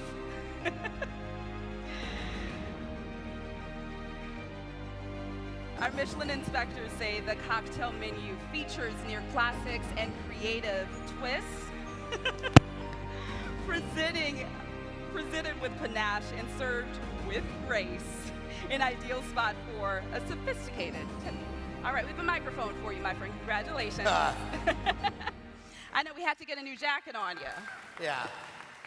Our Michelin inspectors say the cocktail menu features near classics and creative twists, presented with panache and served with grace. An ideal spot for a sophisticated tip. All right, we have a microphone for you, my friend. Congratulations. I know we had to get a new jacket on you. Yeah.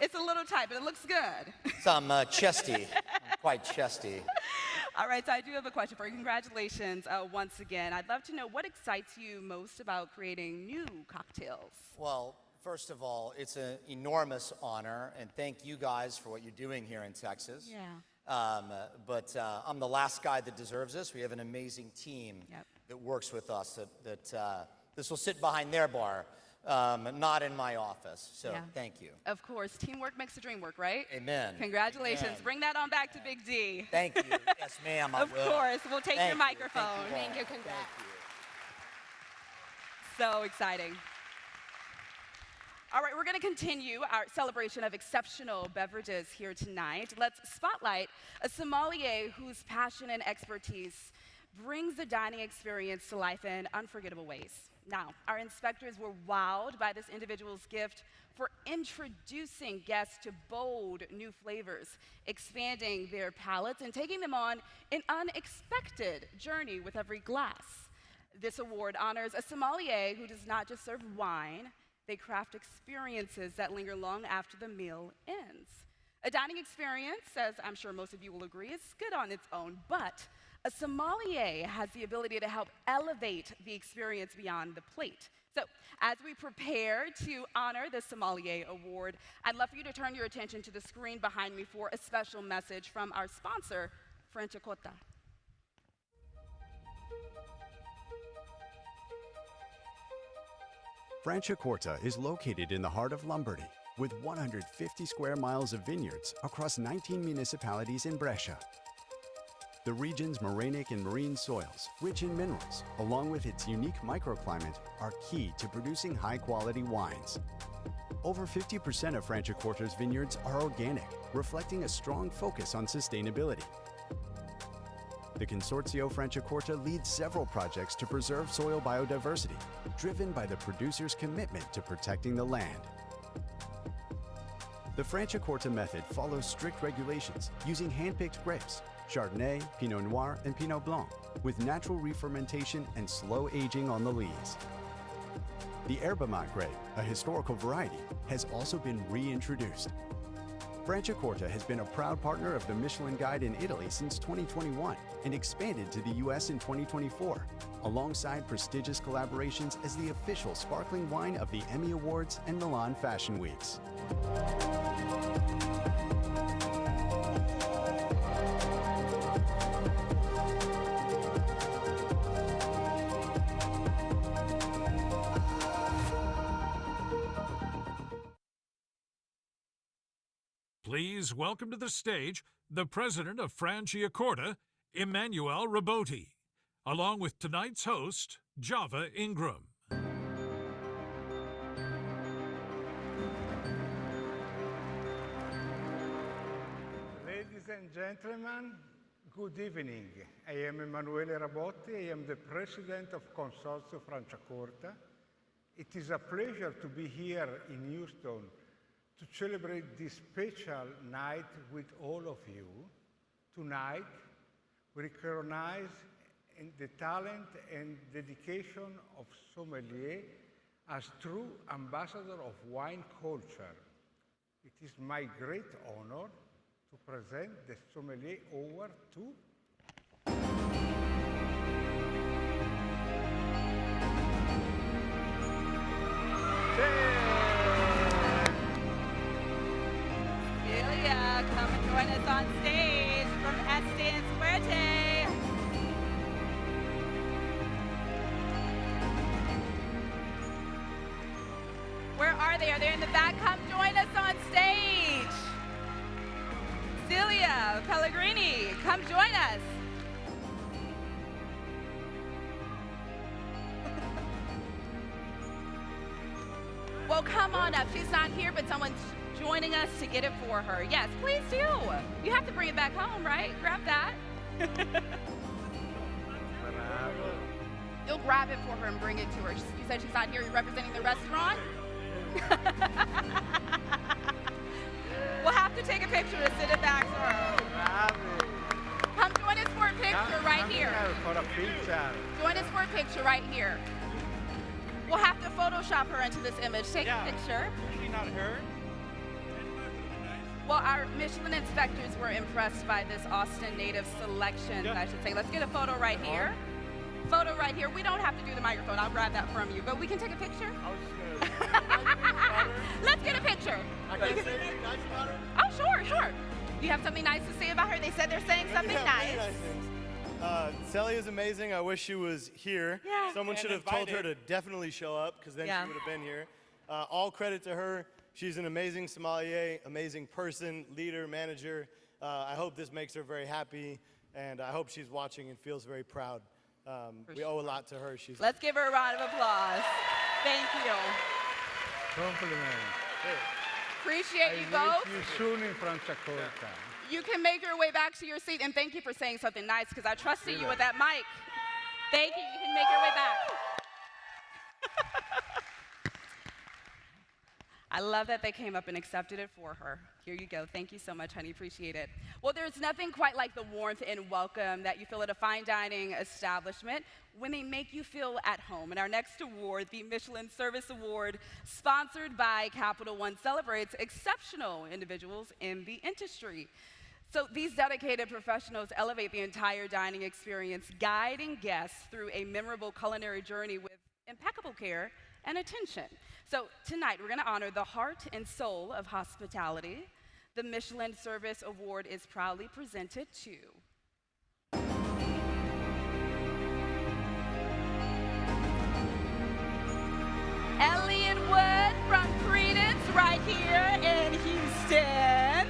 It's a little tight, but it looks good. So I'm chesty. I'm quite chesty. All right, so I do have a question for you. Congratulations once again. I'd love to know what excites you most about creating new cocktails. Well, first of all, it's an enormous honor, and thank you guys for what you're doing here in Texas. Yeah. But I'm the last guy that deserves this. We have an amazing team that works with us that this will sit behind their bar, not in my office. So thank you. Of course, teamwork makes the dream work, right? Amen. Congratulations. Amen. Bring that on back to Big D. Thank you. Yes, ma'am. Of course. We'll take your microphone. Thank you. Congrats. So exciting. All right, we're going to continue our celebration of exceptional beverages here tonight. Let's spotlight a sommelier whose passion and expertise brings the dining experience to life in unforgettable ways. Now, our inspectors were wowed by this individual's gift for introducing guests to bold new flavors, expanding their palates, and taking them on an unexpected journey with every glass. This award honors a sommelier who does not just serve wine, they craft experiences that linger long after the meal ends. A dining experience, as I'm sure most of you will agree, is good on its own, but a sommelier has the ability to help elevate the experience beyond the plate. So, as we prepare to honor the Sommelier Award, I'd love for you to turn your attention to the screen behind me for a special message from our sponsor, Franciacorta. Franciacorta is located in the heart of Lombardy, with 150 square miles of vineyards across 19 municipalities in Brescia. The region's morainic and marine soils, rich in minerals, along with its unique microclimate, are key to producing high-quality wines. Over 50% of Franciacorta's vineyards are organic, reflecting a strong focus on sustainability. The Consorzio Franciacorta leads several projects to preserve soil biodiversity, driven by the producer's commitment to protecting the land. The Franciacorta method follows strict regulations using hand-picked grapes, Chardonnay, Pinot Noir, and Pinot Blanc, with natural re-fermentation and slow aging on the lees. The Herbemont grape, a historical variety, has also been reintroduced. Franciacorta has been a proud partner of the Michelin Guide in Italy since 2021 and expanded to the US in 2024, alongside prestigious collaborations as the official sparkling wine of the Emmy Awards and Milan Fashion Weeks. Please welcome to the stage the president of Franciacorta, Emmanuel Rabotti, along with tonight's host, Java Ingram. Ladies and gentlemen, good evening. I am Emanuele Rabotti. I am the president of Consorzio Franciacorta. It is a pleasure to be here in Houston to celebrate this special night with all of you. Tonight, we recognize the talent and dedication of sommelier as true ambassador of wine culture. It is my great honor to present the Sommelier Award to Celia, come and join us on stage from Este and Suerte. Where are they? Are they in the back? Come join us on stage. Celia Pellegrini, come join us. Well, come on up. She's not here, but someone's joining us to get it for her. Yes, please do. You have to bring it back home, right? Grab that. grab it for her and bring it to her. You said she's not here. You're representing the restaurant? We'll have to take a picture to send it back to her. Come join us for a picture right here. Join us for a picture right here. We'll have to Photoshop her into this image. Take a picture. Is she not her? Well, our Michelin inspectors were impressed by this Austin native selection, I should say. Let's get a photo right here. Photo right here. We don't have to do the microphone. I'll grab that from you, but we can take a picture. Let's get a picture. Oh, sure, sure. You have something nice to say about her? They said they're saying something nice. Nice things. Sally is amazing. I wish she was here. Yeah. Someone should have told her to definitely show up, because then she would have been here. All credit to her. She's an amazing sommelier, amazing person, leader, manager. I hope this makes her very happy, and I hope she's watching and feels very proud. We owe a lot to her. Let's give her a round of applause. Thank you. Compliment. Appreciate you both. See you soon in Franciacorta. You can make your way back to your seat, and thank you for saying something nice, because I trusted you with that mic. Thank you. You can make your way back. I love that they came up and accepted it for her. Here you go. Thank you so much, honey. Appreciate it. Well, there's nothing quite like the warmth and welcome that you feel at a fine dining establishment when they make you feel at home. And our next award, the Michelin Service Award, sponsored by Capital One, celebrates exceptional individuals in the industry. So these dedicated professionals elevate the entire dining experience, guiding guests through a memorable culinary journey with impeccable care and attention. So tonight, we're going to honor the heart and soul of hospitality. The Michelin Service Award is proudly presented to Elliot Wood from Credence right here in Houston.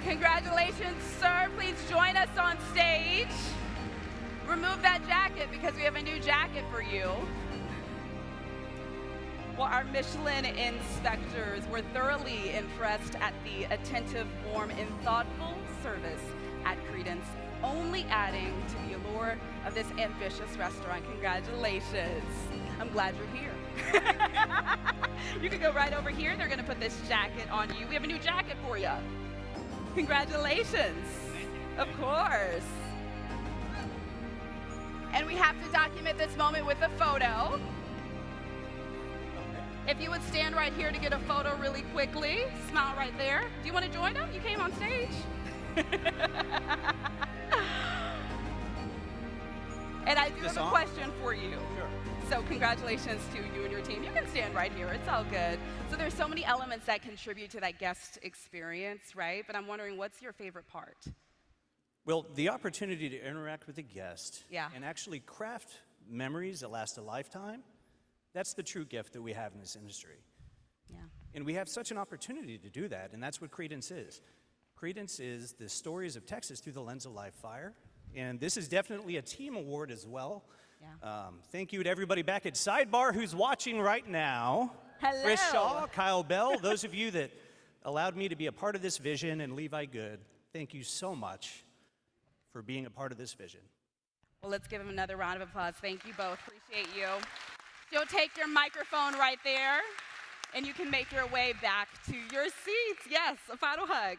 Congratulations, sir. Please join us on stage. Remove that jacket because we have a new jacket for you. Well, our Michelin inspectors were thoroughly impressed at the attentive, warm, and thoughtful service at Credence, only adding to the allure of this ambitious restaurant. Congratulations. I'm glad you're here. You can go right over here. They're going to put this jacket on you. We have a new jacket for you. Congratulations. Of course. And we have to document this moment with a photo. If you would stand right here to get a photo really quickly, smile right there. Do you want to join them? You came on stage. And I do have a question for you. Sure. So congratulations to you and your team. You can stand right here. It's all good. So there's so many elements that contribute to that guest experience, right? But I'm wondering, what's your favorite part? Well, the opportunity to interact with a guest Yeah. and actually craft memories that last a lifetime, that's the true gift that we have in this industry. Yeah. And we have such an opportunity to do that, and that's what Credence is. Credence is the stories of Texas through the lens of live fire, and this is definitely a team award as well. Yeah. Thank you to everybody back at Sidebar who's watching right now. Hello. Chris Shaw, Kyle Bell, those of you that allowed me to be a part of this vision, and Levi Good, thank you so much for being a part of this vision. Well, let's give them another round of applause. Thank you both. Appreciate you. You'll take your microphone right there, and you can make your way back to your seats. Yes, a final hug.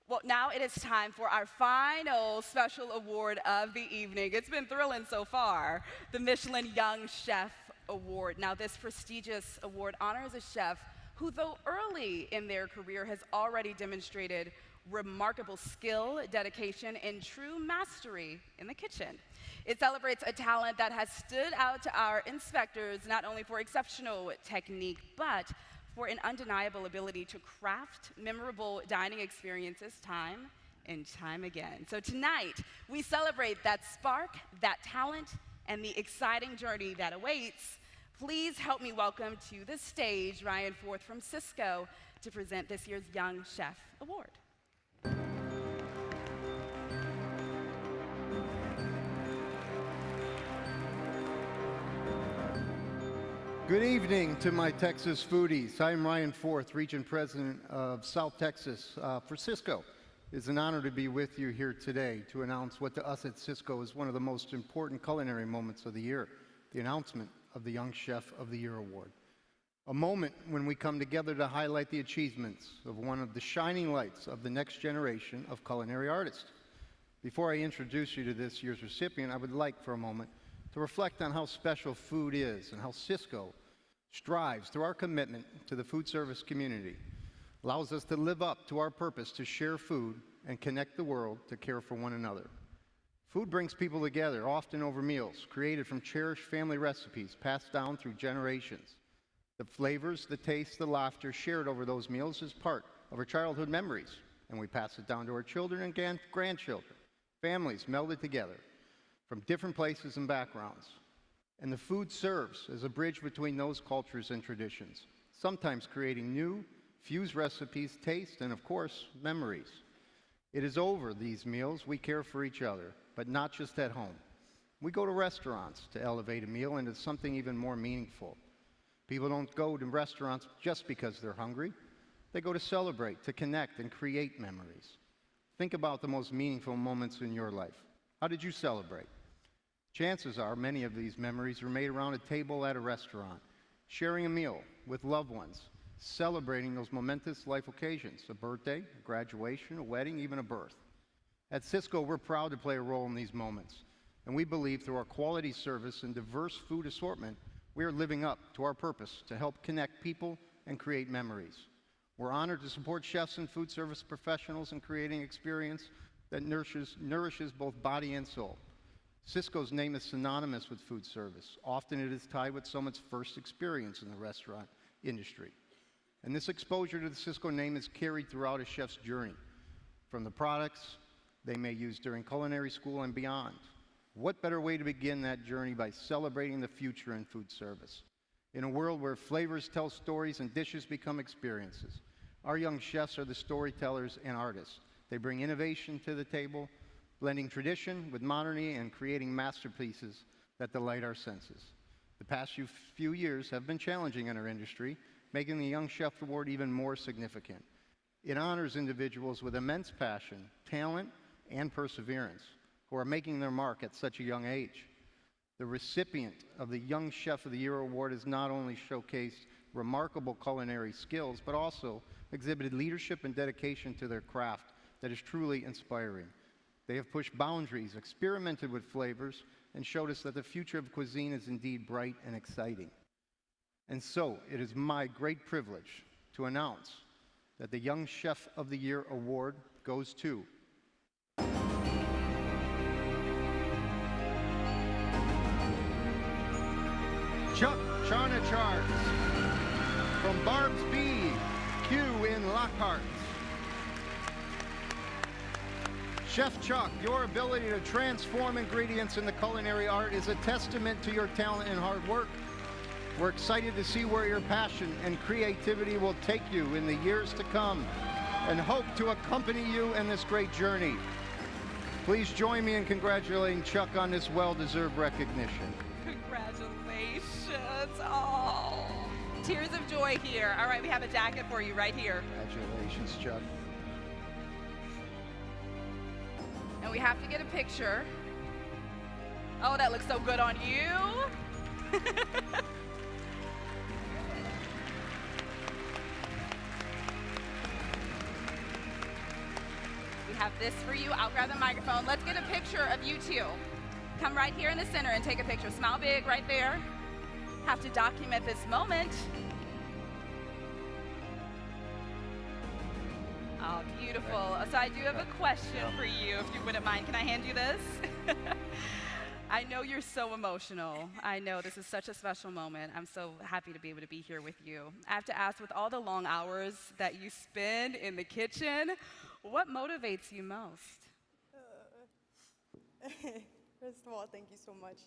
Well, now it is time for our final special award of the evening. It's been thrilling so far, the Michelin Young Chef Award. Now, this prestigious award honors a chef who, though early in their career, has already demonstrated remarkable skill, dedication, and true mastery in the kitchen. It celebrates a talent that has stood out to our inspectors not only for exceptional technique, but for an undeniable ability to craft memorable dining experiences time and time again. So tonight, we celebrate that spark, that talent, and the exciting journey that awaits. Please help me welcome to the stage Ryan Forth from Cisco to present this year's Young Chef Award. Good evening to my Texas foodies. I'm Ryan Forth, Region President of South Texas for Cisco. It's an honor to be with you here today to announce what to us at Cisco is one of the most important culinary moments of the year, the announcement of the Young Chef of the Year Award. A moment when we come together to highlight the achievements of one of the shining lights of the next generation of culinary artists. Before I introduce you to this year's recipient, I would like for a moment to reflect on how special food is and how Cisco strives through our commitment to the food service community, allows us to live up to our purpose to share food and connect the world to care for one another. Food brings people together, often over meals, created from cherished family recipes passed down through generations. The flavors, the taste, the laughter shared over those meals is part of our childhood memories, and we pass it down to our children and grandchildren. Families melded together from different places and backgrounds. And the food serves as a bridge between those cultures and traditions, sometimes creating new, fused recipes, taste, and of course, memories. It is over these meals we care for each other, but not just at home. We go to restaurants to elevate a meal into something even more meaningful. People don't go to restaurants just because they're hungry. They go to celebrate, to connect, and create memories. Think about the most meaningful moments in your life. How did you celebrate? Chances are many of these memories were made around a table at a restaurant, sharing a meal with loved ones, celebrating those momentous life occasions, a birthday, a graduation, a wedding, even a birth. At Cisco, we're proud to play a role in these moments, and we believe through our quality service and diverse food assortment, we are living up to our purpose to help connect people and create memories. We're honored to support chefs and food service professionals in creating experience that nourishes both body and soul. Cisco's name is synonymous with food service. Often it is tied with someone's first experience in the restaurant industry. And this exposure to the Cisco name is carried throughout a chef's journey, from the products they may use during culinary school and beyond. What better way to begin that journey by celebrating the future in food service? In a world where flavors tell stories and dishes become experiences, our young chefs are the storytellers and artists. They bring innovation to the table, blending tradition with modernity and creating masterpieces that delight our senses. The past few years have been challenging in our industry, making the Young Chef Award even more significant. It honors individuals with immense passion, talent, and perseverance who are making their mark at such a young age. The recipient of the Young Chef of the Year Award has not only showcased remarkable culinary skills, but also exhibited leadership and dedication to their craft that is truly inspiring. They have pushed boundaries, experimented with flavors, and showed us that the future of cuisine is indeed bright and exciting. And so, it is my great privilege to announce that the Young Chef of the Year Award goes to Chuck Charnachards from Barb's B.Q. in Lockhart. Chef Chuck, your ability to transform ingredients in the culinary art is a testament to your talent and hard work. We're excited to see where your passion and creativity will take you in the years to come and hope to accompany you in this great journey. Please join me in congratulating Chuck on this well-deserved recognition. Congratulations. Oh, tears of joy here. All right, we have a jacket for you right here. Congratulations, Chuck. And we have to get a picture. Oh, that looks so good on you. We have this for you. I'll grab the microphone. Let's get a picture of you two. Come right here in the center and take a picture. Smile big right there. Have to document this moment. Oh, beautiful. So I do have a question for you, if you wouldn't mind. Can I hand you this? I know you're so emotional. I know this is such a special moment. I'm so happy to be able to be here with you. I have to ask, with all the long hours that you spend in the kitchen, what motivates you most? First of all, thank you so much.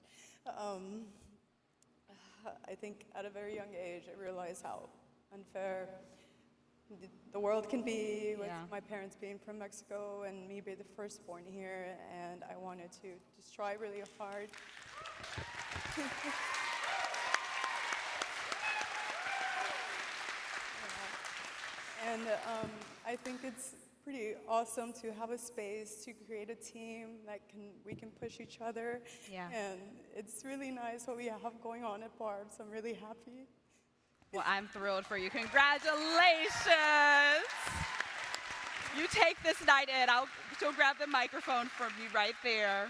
I think at a very young age, I realized how unfair the world can be with my parents being from Mexico and me being the firstborn here, and I wanted to just try really hard. And I think it's pretty awesome to have a space to create a team that we can push each other. Yeah. And it's really nice what we have going on at Barb, so I'm really happy. Well, I'm thrilled for you. Congratulations. You take this night in. She'll grab the microphone from you right there,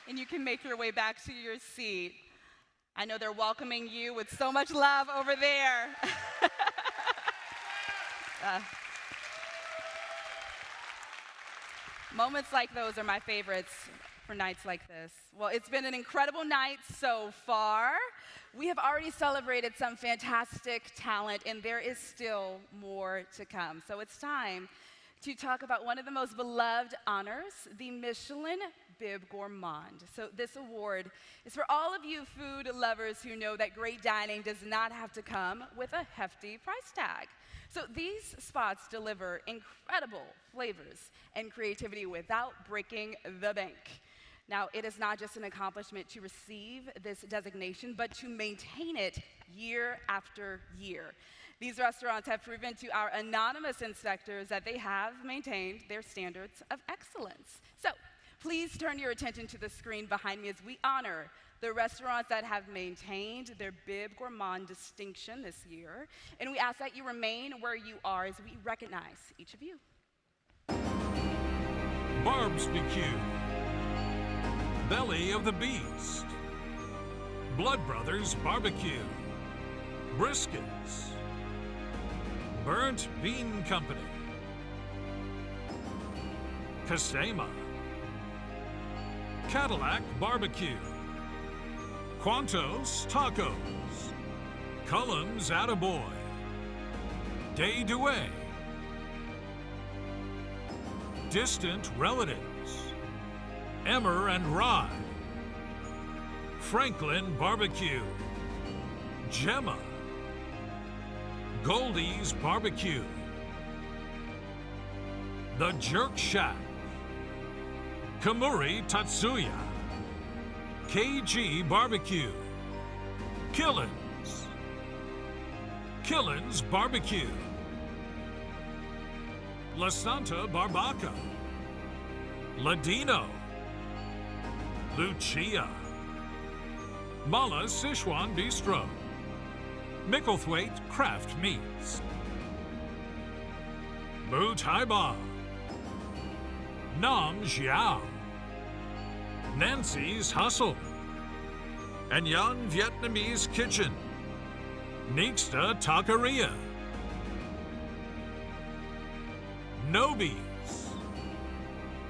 and you can make your way back to your seat. I know they're welcoming you with so much love over there. Moments like those are my favorites for nights like this. Well, it's been an incredible night so far. We have already celebrated some fantastic talent, and there is still more to come. So it's time to talk about one of the most beloved honors, the Michelin Bib Gourmand. So this award is for all of you food lovers who know that great dining does not have to come with a hefty price tag. So these spots deliver incredible flavors and creativity without breaking the bank. Now, it is not just an accomplishment to receive this designation, but to maintain it year after year. These restaurants have proven to our anonymous inspectors that they have maintained their standards of excellence. So please turn your attention to the screen behind me as we honor the restaurants that have maintained their Bib Gourmand distinction this year. And we ask that you remain where you are as we recognize each of you. Barbecue, Belly of the Beast, Blood Brothers Barbecue, Briskets, Burnt Bean Company, Casema, Cadillac Barbecue, Quantos Tacos, Cullen's Attaboy, Day Douay, Distant Relatives, Emmer and Rye, Franklin Barbecue, Gemma, Goldie's Barbecue, The Jerk Shack, Kamuri Tatsuya, KG Barbecue, Killen's Barbecue, La Santa Barbaca, Ladino, Lucia, Mala Sichuan Bistro, Micklethwaite Craft Meats, Mu Tai Ba, Nam Jiao, Nancy's Hustle, and Yan Vietnamese Kitchen, Nixta Taqueria, Nobi's,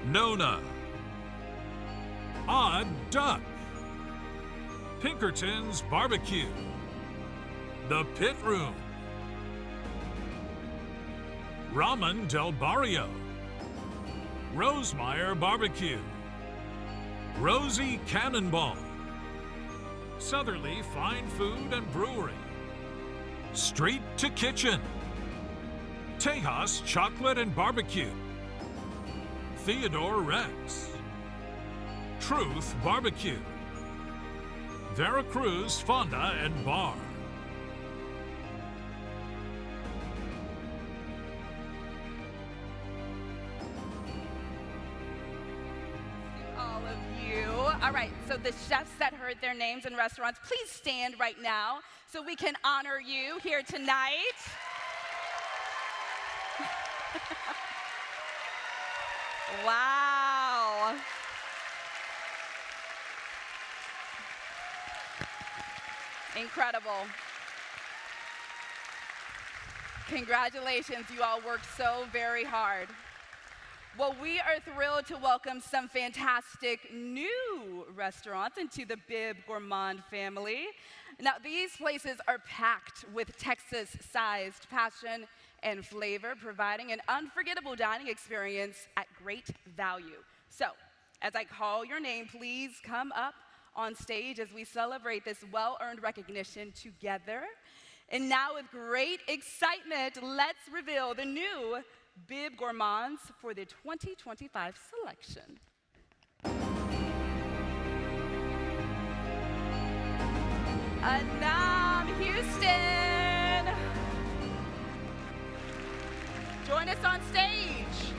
Nona, Odd Duck, Pinkerton's Barbecue, The Pit Room, Ramen Del Barrio, Rosemeyer Barbecue, Rosie Cannonball, Southerly Fine Food and Brewery, Street to Kitchen, Tejas Chocolate and Barbecue, Theodore Rex, Truth Barbecue, Veracruz Fonda and Bar. All of you. All right, so the chefs that heard their names in restaurants, please stand right now so we can honor you here tonight. Wow. Incredible. Congratulations, you all worked so very hard. Well, we are thrilled to welcome some fantastic new restaurants into the Bib Gourmand family. Now, these places are packed with Texas-sized passion and flavor, providing an unforgettable dining experience at great value. So, as I call your name, please come up on stage as we celebrate this well-earned recognition together. And now, with great excitement, let's reveal the new Bib Gourmands for the 2025 selection. Anam Houston. Join us on stage.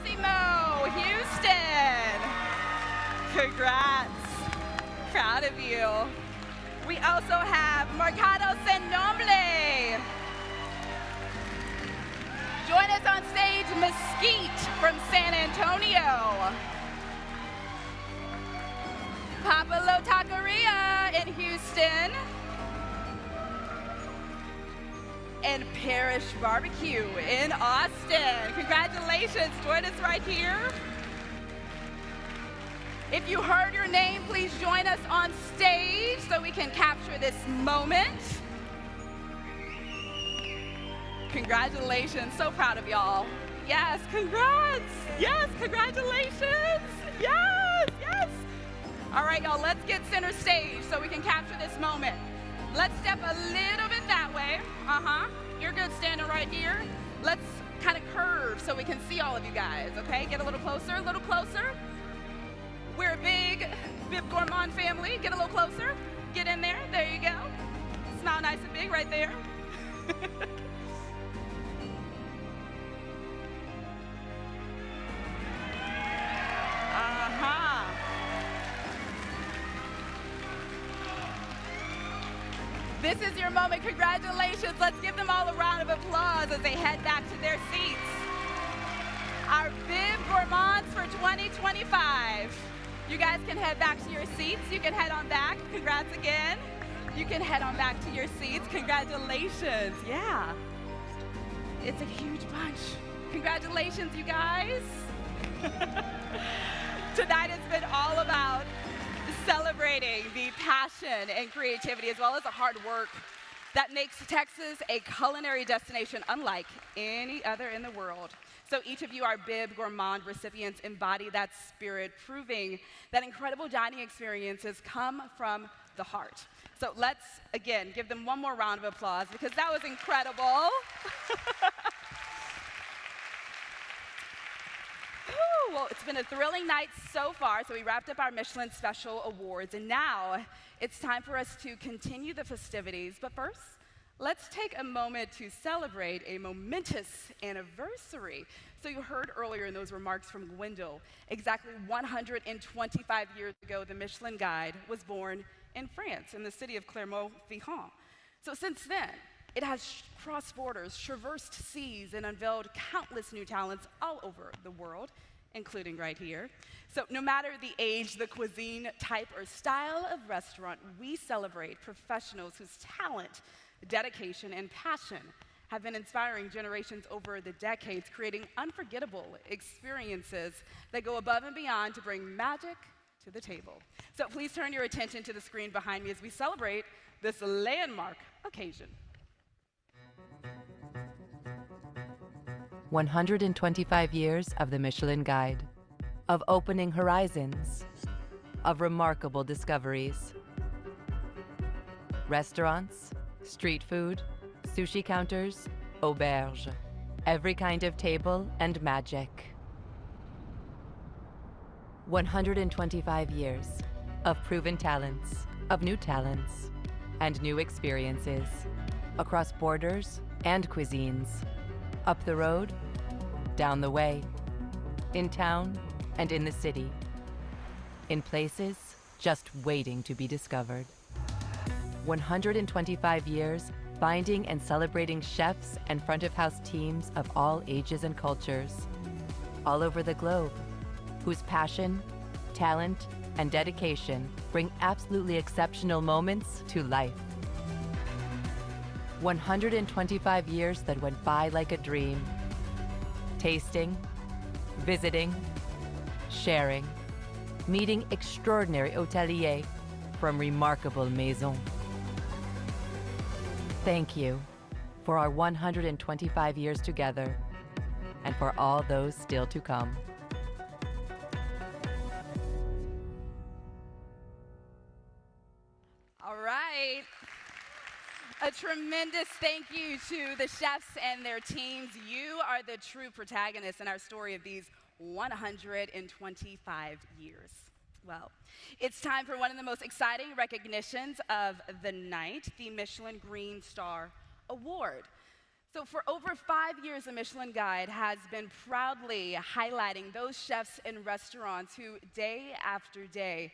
Massimo, Houston. Congrats. Proud of you. We also have Mercado Sin Nombre. Join us on stage, Mesquite from San Antonio. Papalo Taqueria in Houston. And Parish Barbecue in Austin. Congratulations, join us right here. If you heard your name, please join us on stage so we can capture this moment. Congratulations, so proud of y'all. Yes, congrats. Yes, congratulations. Yes, yes. All right, y'all, let's get center stage so we can capture this moment. Let's step a little bit that way. You're good standing right here. Let's kind of curve so we can see all of you guys, okay? Get a little closer, a little closer. We're a big Bib Gourmand family. Get a little closer. Get in there. There you go. Smile nice and big right there. This is your moment. Congratulations. Let's give them all a round of applause as they head back to their seats. Our Bib Gourmands for 2025. You guys can head back to your seats. You can head on back. Congrats again. You can head on back to your seats. Congratulations. Yeah. It's a huge bunch. Congratulations, you guys. Tonight has been all about celebrating the passion and creativity as well as the hard work that makes Texas a culinary destination unlike any other in the world. So each of you, our Bib Gourmand recipients, embody that spirit, proving that incredible dining experiences come from the heart. So let's, again, give them one more round of applause because that was incredible. Well, it's been a thrilling night so far, so we wrapped up our Michelin Special Awards, and now it's time for us to continue the festivities. But first, let's take a moment to celebrate a momentous anniversary. So you heard earlier in those remarks from Gwendol, exactly 125 years ago, the Michelin Guide was born in France, in the city of Clermont-Ferrand. So since then, it has crossed borders, traversed seas, and unveiled countless new talents all over the world, including right here. So no matter the age, the cuisine, type, or style of restaurant, we celebrate professionals whose talent, dedication, and passion have been inspiring generations over the decades, creating unforgettable experiences that go above and beyond to bring magic to the table. So please turn your attention to the screen behind me as we celebrate this landmark occasion. 125 years of the Michelin Guide, of opening horizons, of remarkable discoveries. Restaurants, street food, sushi counters, auberge, every kind of table and magic. 125 years of proven talents, of new talents, and new experiences, across borders and cuisines, up the road, down the way, in town and in the city, in places just waiting to be discovered. 125 years binding and celebrating chefs and front-of-house teams of all ages and cultures, all over the globe, whose passion, talent, and dedication bring absolutely exceptional moments to life. 125 years that went by like a dream. Tasting, visiting, sharing, meeting extraordinary hôteliers from remarkable maisons. Thank you for our 125 years together and for all those still to come. All right. A tremendous thank you to the chefs and their teams. You are the true protagonists in our story of these 125 years. Well, it's time for one of the most exciting recognitions of the night, the Michelin Green Star Award. So for over 5 years, the Michelin Guide has been proudly highlighting those chefs and restaurants who, day after day,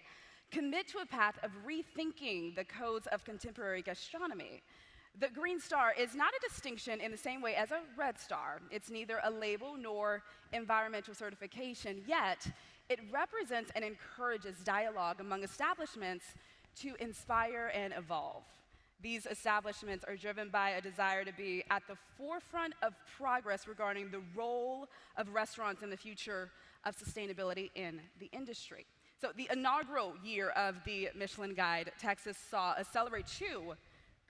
commit to a path of rethinking the codes of contemporary gastronomy. The Green Star is not a distinction in the same way as a Red Star. It's neither a label nor environmental certification, yet it represents and encourages dialogue among establishments to inspire and evolve. These establishments are driven by a desire to be at the forefront of progress regarding the role of restaurants in the future of sustainability in the industry. So the inaugural year of the Michelin Guide, Texas saw us celebrate 2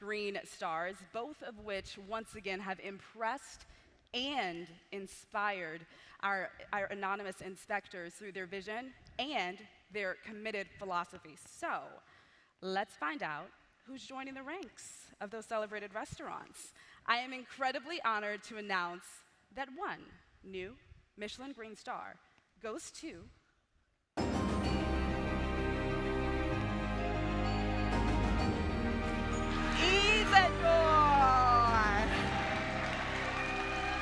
Green Stars, both of which once again have impressed and inspired our anonymous inspectors through their vision and their committed philosophy. So let's find out who's joining the ranks of those celebrated restaurants. I am incredibly honored to announce that 1 new Michelin Green Star goes to Isador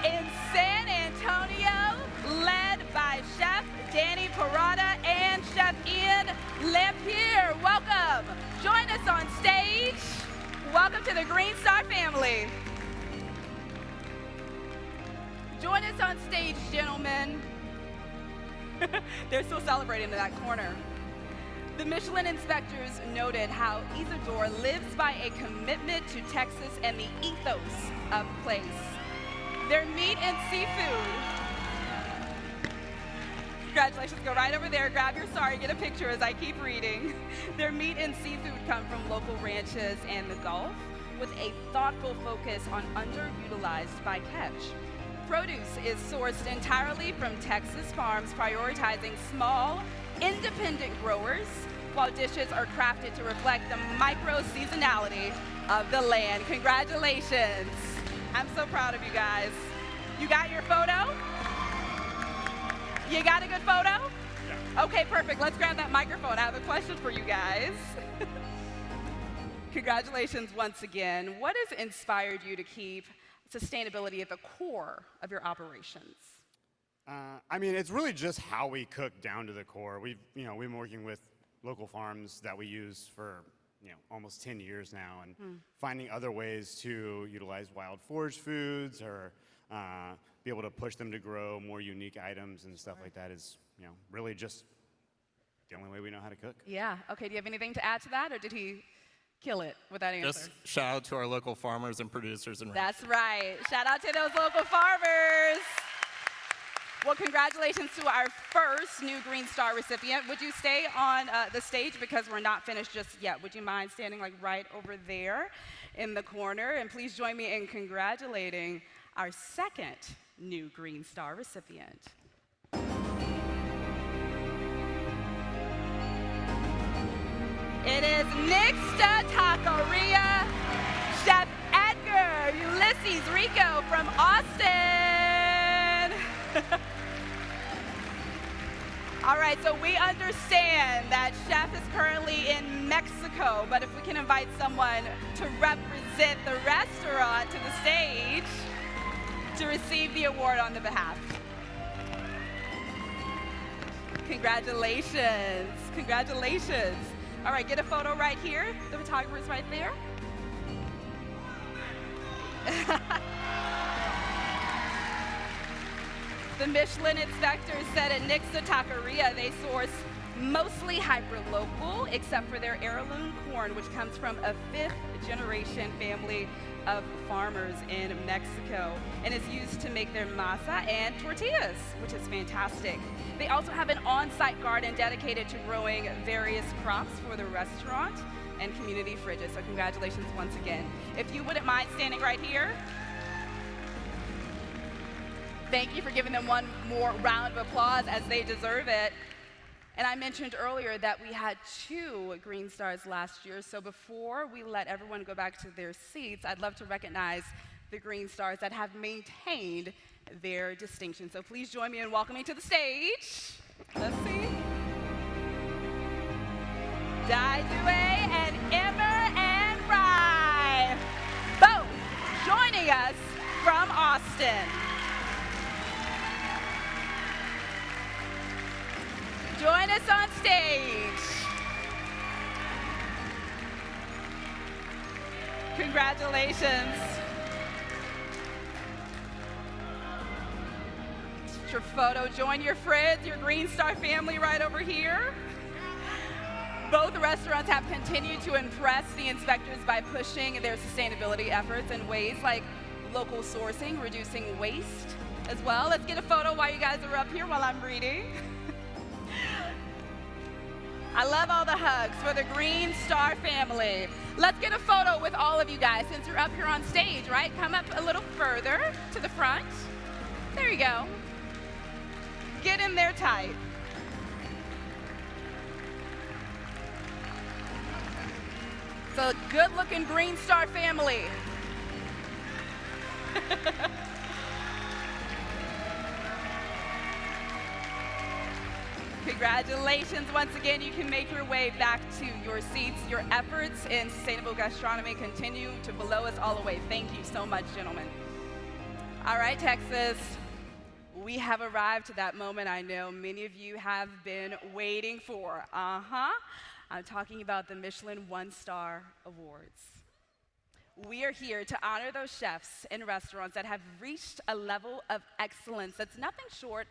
in San Antonio, led by Chef Danny Parada and Chef Ian Lampier. Welcome. Join us on stage. Welcome to the Green Star family. Join us on stage, gentlemen. They're still celebrating in that corner. The Michelin inspectors noted how Isador lives by a commitment to Texas and the ethos of place. Their meat and seafood. Congratulations, go right over there, grab your star, get a picture as I keep reading. Their meat and seafood come from local ranches and the Gulf with a thoughtful focus on underutilized bycatch. Produce is sourced entirely from Texas farms, prioritizing small, independent growers, while dishes are crafted to reflect the micro-seasonality of the land. Congratulations. I'm so proud of you guys. You got your photo? You got a good photo? Yeah. Okay, perfect. Let's grab that microphone. I have a question for you guys. Congratulations once again. What has inspired you to keep sustainability at the core of your operations? I mean, it's really just how we cook down to the core. We've been working with local farms that we use for, almost 10 years now, and finding other ways to utilize wild forage foods or be able to push them to grow more unique items and stuff like that is, really just the only way we know how to cook. Yeah. Okay, do you have anything to add to that, or did he kill it with that answer? Just shout out to our local farmers and producers. That's right. Shout out to those local farmers. Well, congratulations to our first new Green Star recipient. Would you stay on the stage because we're not finished just yet? Would you mind standing like right over there in the corner? And please join me in congratulating our second new Green Star recipient. It is Nixta Taqueria, Chef Edgar Ulysses Rico from Austin. All right, so we understand that Chef is currently in Mexico, but if we can invite someone to represent the restaurant to the stage to receive the award on the behalf. Congratulations, congratulations. All right, get a photo right here. The photographer's right there. The Michelin inspectors said at Nixta Taqueria they source mostly hyper-local, except for their heirloom corn, which comes from a 5th-generation family of farmers in Mexico and is used to make their masa and tortillas, which is fantastic. They also have an on-site garden dedicated to growing various crops for the restaurant and community fridges. So congratulations once again. If you wouldn't mind standing right here. Thank you for giving them one more round of applause, as they deserve it. And I mentioned earlier that we had 2 Green Stars last year, so before we let everyone go back to their seats, I'd love to recognize the Green Stars that have maintained their distinction. So please join me in welcoming to the stage. Let's see. Daidue and Emmer and Rye, both joining us from Austin. Join us on stage. Congratulations. It's your photo. Join your friends, your Green Star family right over here. Both restaurants have continued to impress the inspectors by pushing their sustainability efforts in ways like local sourcing, reducing waste as well. Let's get a photo while you guys are up here while I'm reading. I love all the hugs for the Green Star family. Let's get a photo with all of you guys since you're up here on stage, right? Come up a little further to the front. There you go. Get in there tight. So good-looking Green Star family. Congratulations. Once again, you can make your way back to your seats. Your efforts in sustainable gastronomy continue to blow us all away. Thank you so much, gentlemen. All right, Texas. We have arrived to that moment I know many of you have been waiting for. I'm talking about the Michelin 1-Star Awards. We are here to honor those chefs in restaurants that have reached a level of excellence that's nothing short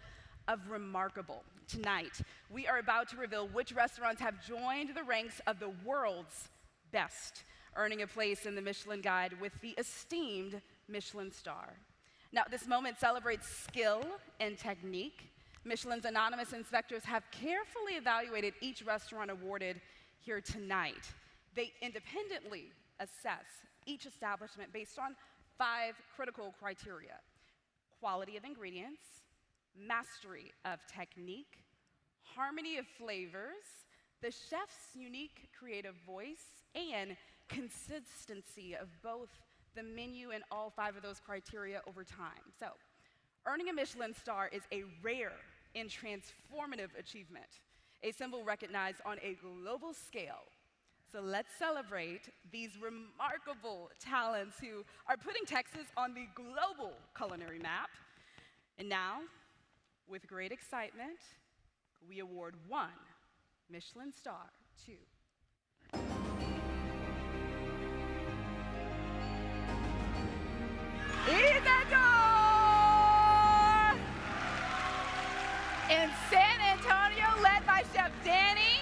of remarkable. Tonight, we are about to reveal which restaurants have joined the ranks of the world's best, earning a place in the Michelin Guide with the esteemed Michelin Star. Now, this moment celebrates skill and technique. Michelin's anonymous inspectors have carefully evaluated each restaurant awarded here tonight. They independently assess each establishment based on 5 critical criteria: quality of ingredients, mastery of technique, harmony of flavors, the chef's unique creative voice, and consistency of both the menu and all 5 of those criteria over time. So, earning a Michelin Star is a rare and transformative achievement, a symbol recognized on a global scale. So let's celebrate these remarkable talents who are putting Texas on the global culinary map. And now, with great excitement, we award 1 Michelin Star to Isador! In San Antonio, led by Chef Danny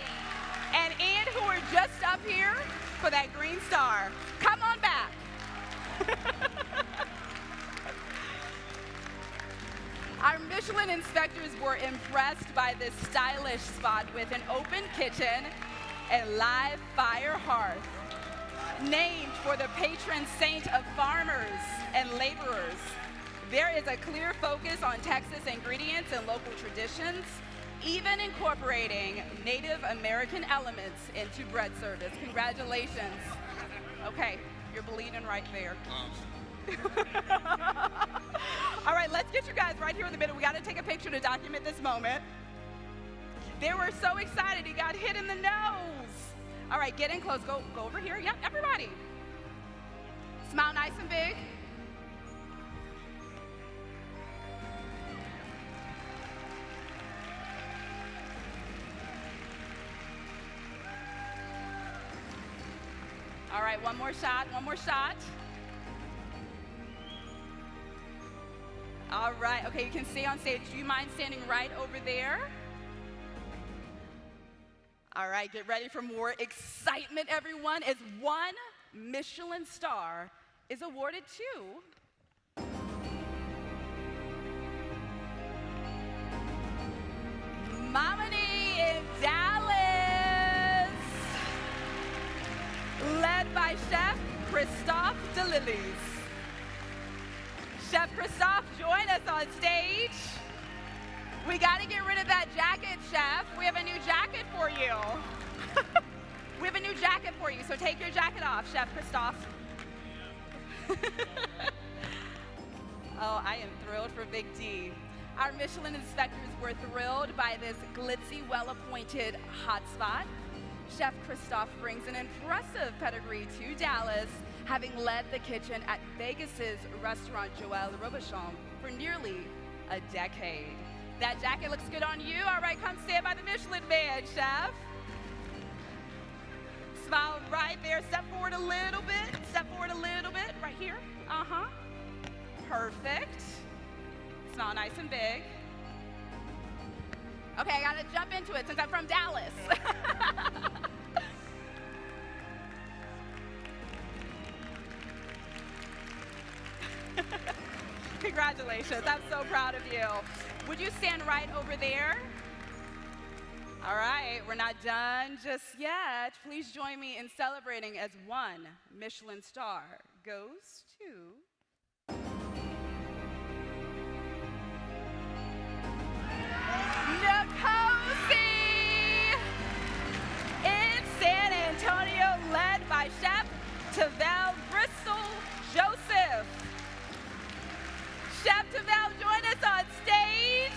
and Ian, who are just up here for that Green Star. Come on back. Our Michelin inspectors were impressed by this stylish spot with an open kitchen and live fire hearth. Named for the patron saint of farmers and laborers, there is a clear focus on Texas ingredients and local traditions, even incorporating Native American elements into bread service. Congratulations. Okay, you're bleeding right there. All right, let's get you guys right here in the middle. We got to take a picture to document this moment. They were so excited, he got hit in the nose. All right, get in close. Go over here. Yep, everybody. Smile nice and big. All right, one more shot. All right, okay, you can stay on stage. Do you mind standing right over there? All right, get ready for more excitement, everyone, as 1 Michelin Star is awarded to Mamani in Dallas, led by Chef Christophe DeLillies. Chef Christophe, join us on stage. We got to get rid of that jacket, Chef. We have a new jacket for you. We have a new jacket for you, so take your jacket off, Chef Christophe. Oh, I am thrilled for Big D. Our Michelin inspectors were thrilled by this glitzy, well-appointed hotspot. Chef Christophe brings an impressive pedigree to Dallas, having led the kitchen at Vegas's restaurant Joël Robuchon for nearly a decade. That jacket looks good on you. All right, come stand by the Michelin man, chef. Smile right there. Step forward a little bit. Step forward a little bit. Right here. Uh-huh. Perfect. Smile nice and big. Okay, I gotta jump into it since I'm from Dallas. Congratulations, I'm so proud of you. Would you stand right over there? All right, we're not done just yet. Please join me in celebrating as one Michelin star goes to Nicosi in San Antonio, led by Chef Tavel Bristol Joseph. Chef Tavel, join us on stage.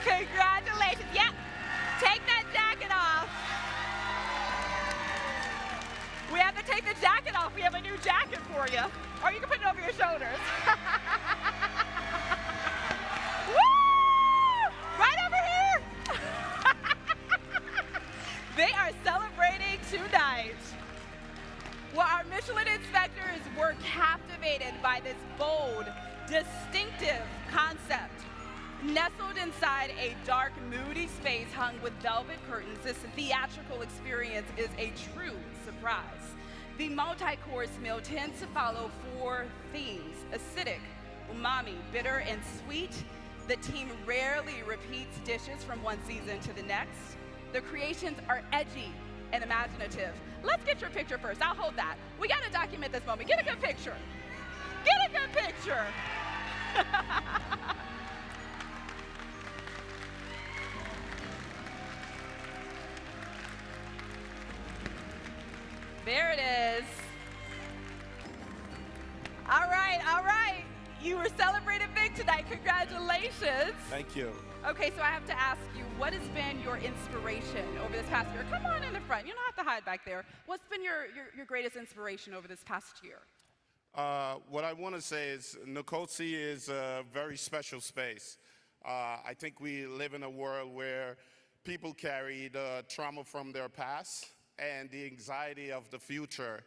Congratulations. Yeah, take that jacket off. We have to take the jacket off. We have a new jacket for you. Or you can put it over your shoulders. Woo! Right over here. They are celebrating tonight. Well, our Michelin inspectors were captivated by this bold, distinctive concept. Nestled inside a dark, moody space hung with velvet curtains, this theatrical experience is a true surprise. The multi-course meal tends to follow 4 themes: acidic, umami, bitter, and sweet. The team rarely repeats dishes from one season to the next. The creations are edgy and imaginative. Let's get your picture first. I'll hold that. We gotta document this moment. Get a good picture. Get a good picture. There it is. All right, all right. You were celebrating big tonight. Congratulations. Thank you. Okay, so I have to ask you, what has been your inspiration over this past year? Come on in the front. You don't have to hide back there. What's been your greatest inspiration over this past year? What I want to say is Nicosi is a very special space. I think we live in a world where people carry the trauma from their past and the anxiety of the future.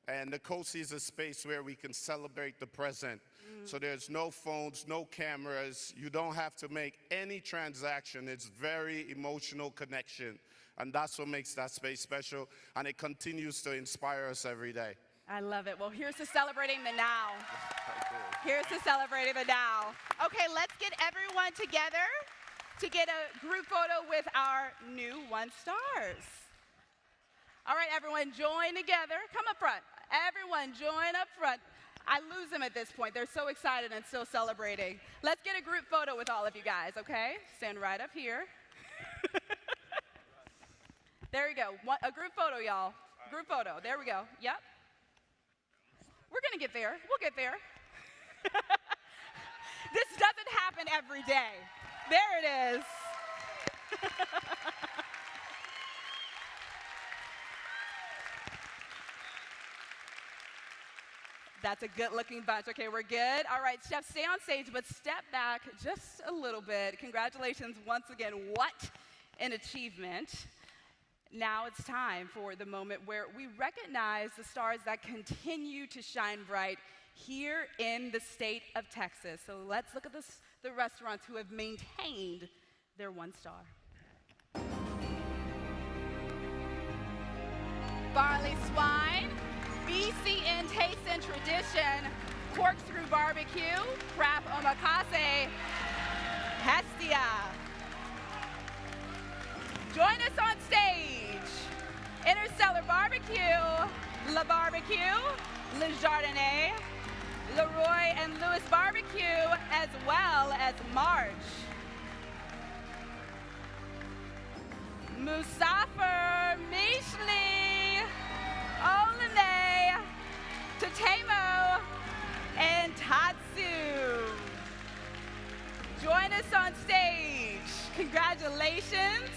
And Nicosi is a space where we can celebrate the present. So there's no phones, no cameras. You don't have to make any transaction. It's very emotional connection. And that's what makes that space special. And it continues to inspire us every day. I love it. Well, here's to celebrating the now. Here's to celebrating the now. Okay, let's get everyone together to get a group photo with our new 1 stars. All right, everyone, join together. Come up front. Everyone, join up front. I lose them at this point. They're so excited and still celebrating. Let's get a group photo with all of you guys, okay? Stand right up here. There we go. A group photo, y'all. Group photo. There we go. Yep. We're going to get there. We'll get there. This doesn't happen every day. There it is. That's a good-looking bunch. Okay, we're good. All right, chef, stay on stage, but step back just a little bit. Congratulations once again. What an achievement. Now it's time for the moment where we recognize the stars that continue to shine bright here in the state of Texas. So let's look at the restaurants who have maintained their 1 star. Barley Swine, BC in Taste and Tradition, Corkscrew Barbecue, Craft Omakase, Hestia. Join us on stage. Interstellar Barbecue, La Barbecue, Le Jardinier, Leroy and Lewis Barbecue, as well as March. Musafer, Michelin, Olene, Tatemo, and Tatsu. Join us on stage. Congratulations.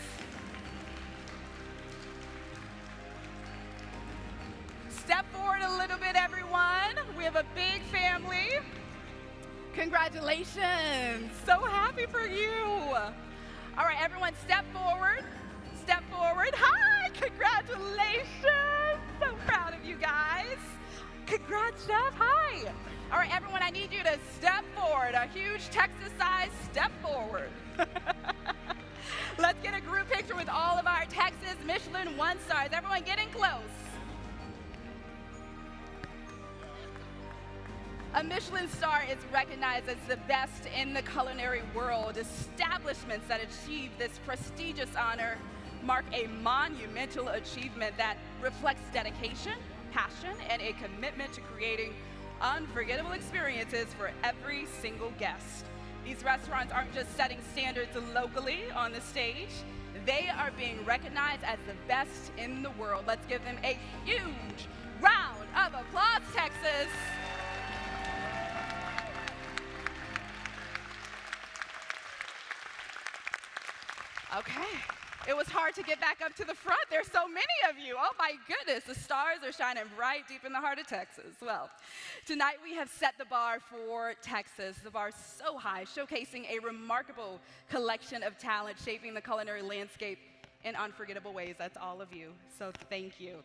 Congratulations. So happy for you. All right, everyone, step forward. Step forward. Hi, congratulations. So proud of you guys. Congrats, Chef. Hi. All right, everyone, I need you to step forward. A huge Texas-sized step forward. Let's get a group picture with all of our Texas Michelin 1 stars. Everyone get in close. A Michelin star is recognized as the best in the culinary world. Establishments that achieve this prestigious honor mark a monumental achievement that reflects dedication, passion, and a commitment to creating unforgettable experiences for every single guest. These restaurants aren't just setting standards locally on the stage, they are being recognized as the best in the world. Let's give them a huge round of applause, Texas. Okay, it was hard to get back up to the front. There's so many of you. Oh my goodness, the stars are shining bright deep in the heart of Texas. Well, tonight we have set the bar for Texas. The bar so high, showcasing a remarkable collection of talent, shaping the culinary landscape in unforgettable ways. That's all of you, so thank you.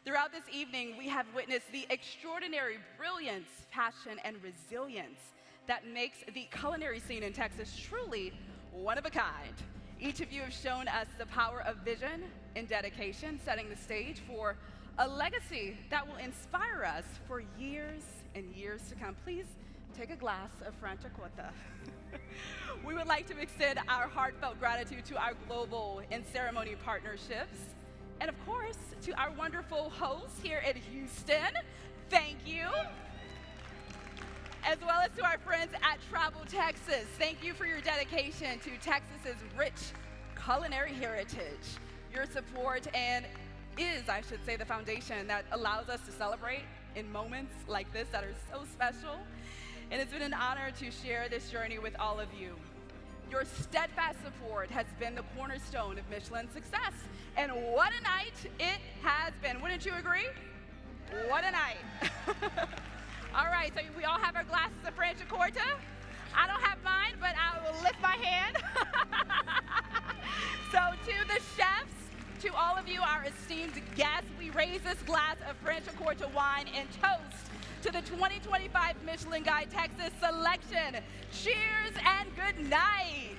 Throughout this evening, we have witnessed the extraordinary brilliance, passion, and resilience that makes the culinary scene in Texas truly one of a kind. Each of you have shown us the power of vision and dedication, setting the stage for a legacy that will inspire us for years and years to come. Please take a glass of Franciacorta. We would like to extend our heartfelt gratitude to our global and ceremony partnerships, and of course, to our wonderful hosts here in Houston. Thank you. As well as to our friends at Travel Texas. Thank you for your dedication to Texas's rich culinary heritage. Your support is, I should say, the foundation that allows us to celebrate in moments like this that are so special. And it's been an honor to share this journey with all of you. Your steadfast support has been the cornerstone of Michelin's success. And what a night it has been. Wouldn't you agree? What a night. All right, so we all have our glasses of Franciacorta. I don't have mine, but I will lift my hand. So to the chefs, to all of you, our esteemed guests, we raise this glass of Franciacorta wine and toast to the 2025 Michelin Guide Texas selection. Cheers and good night.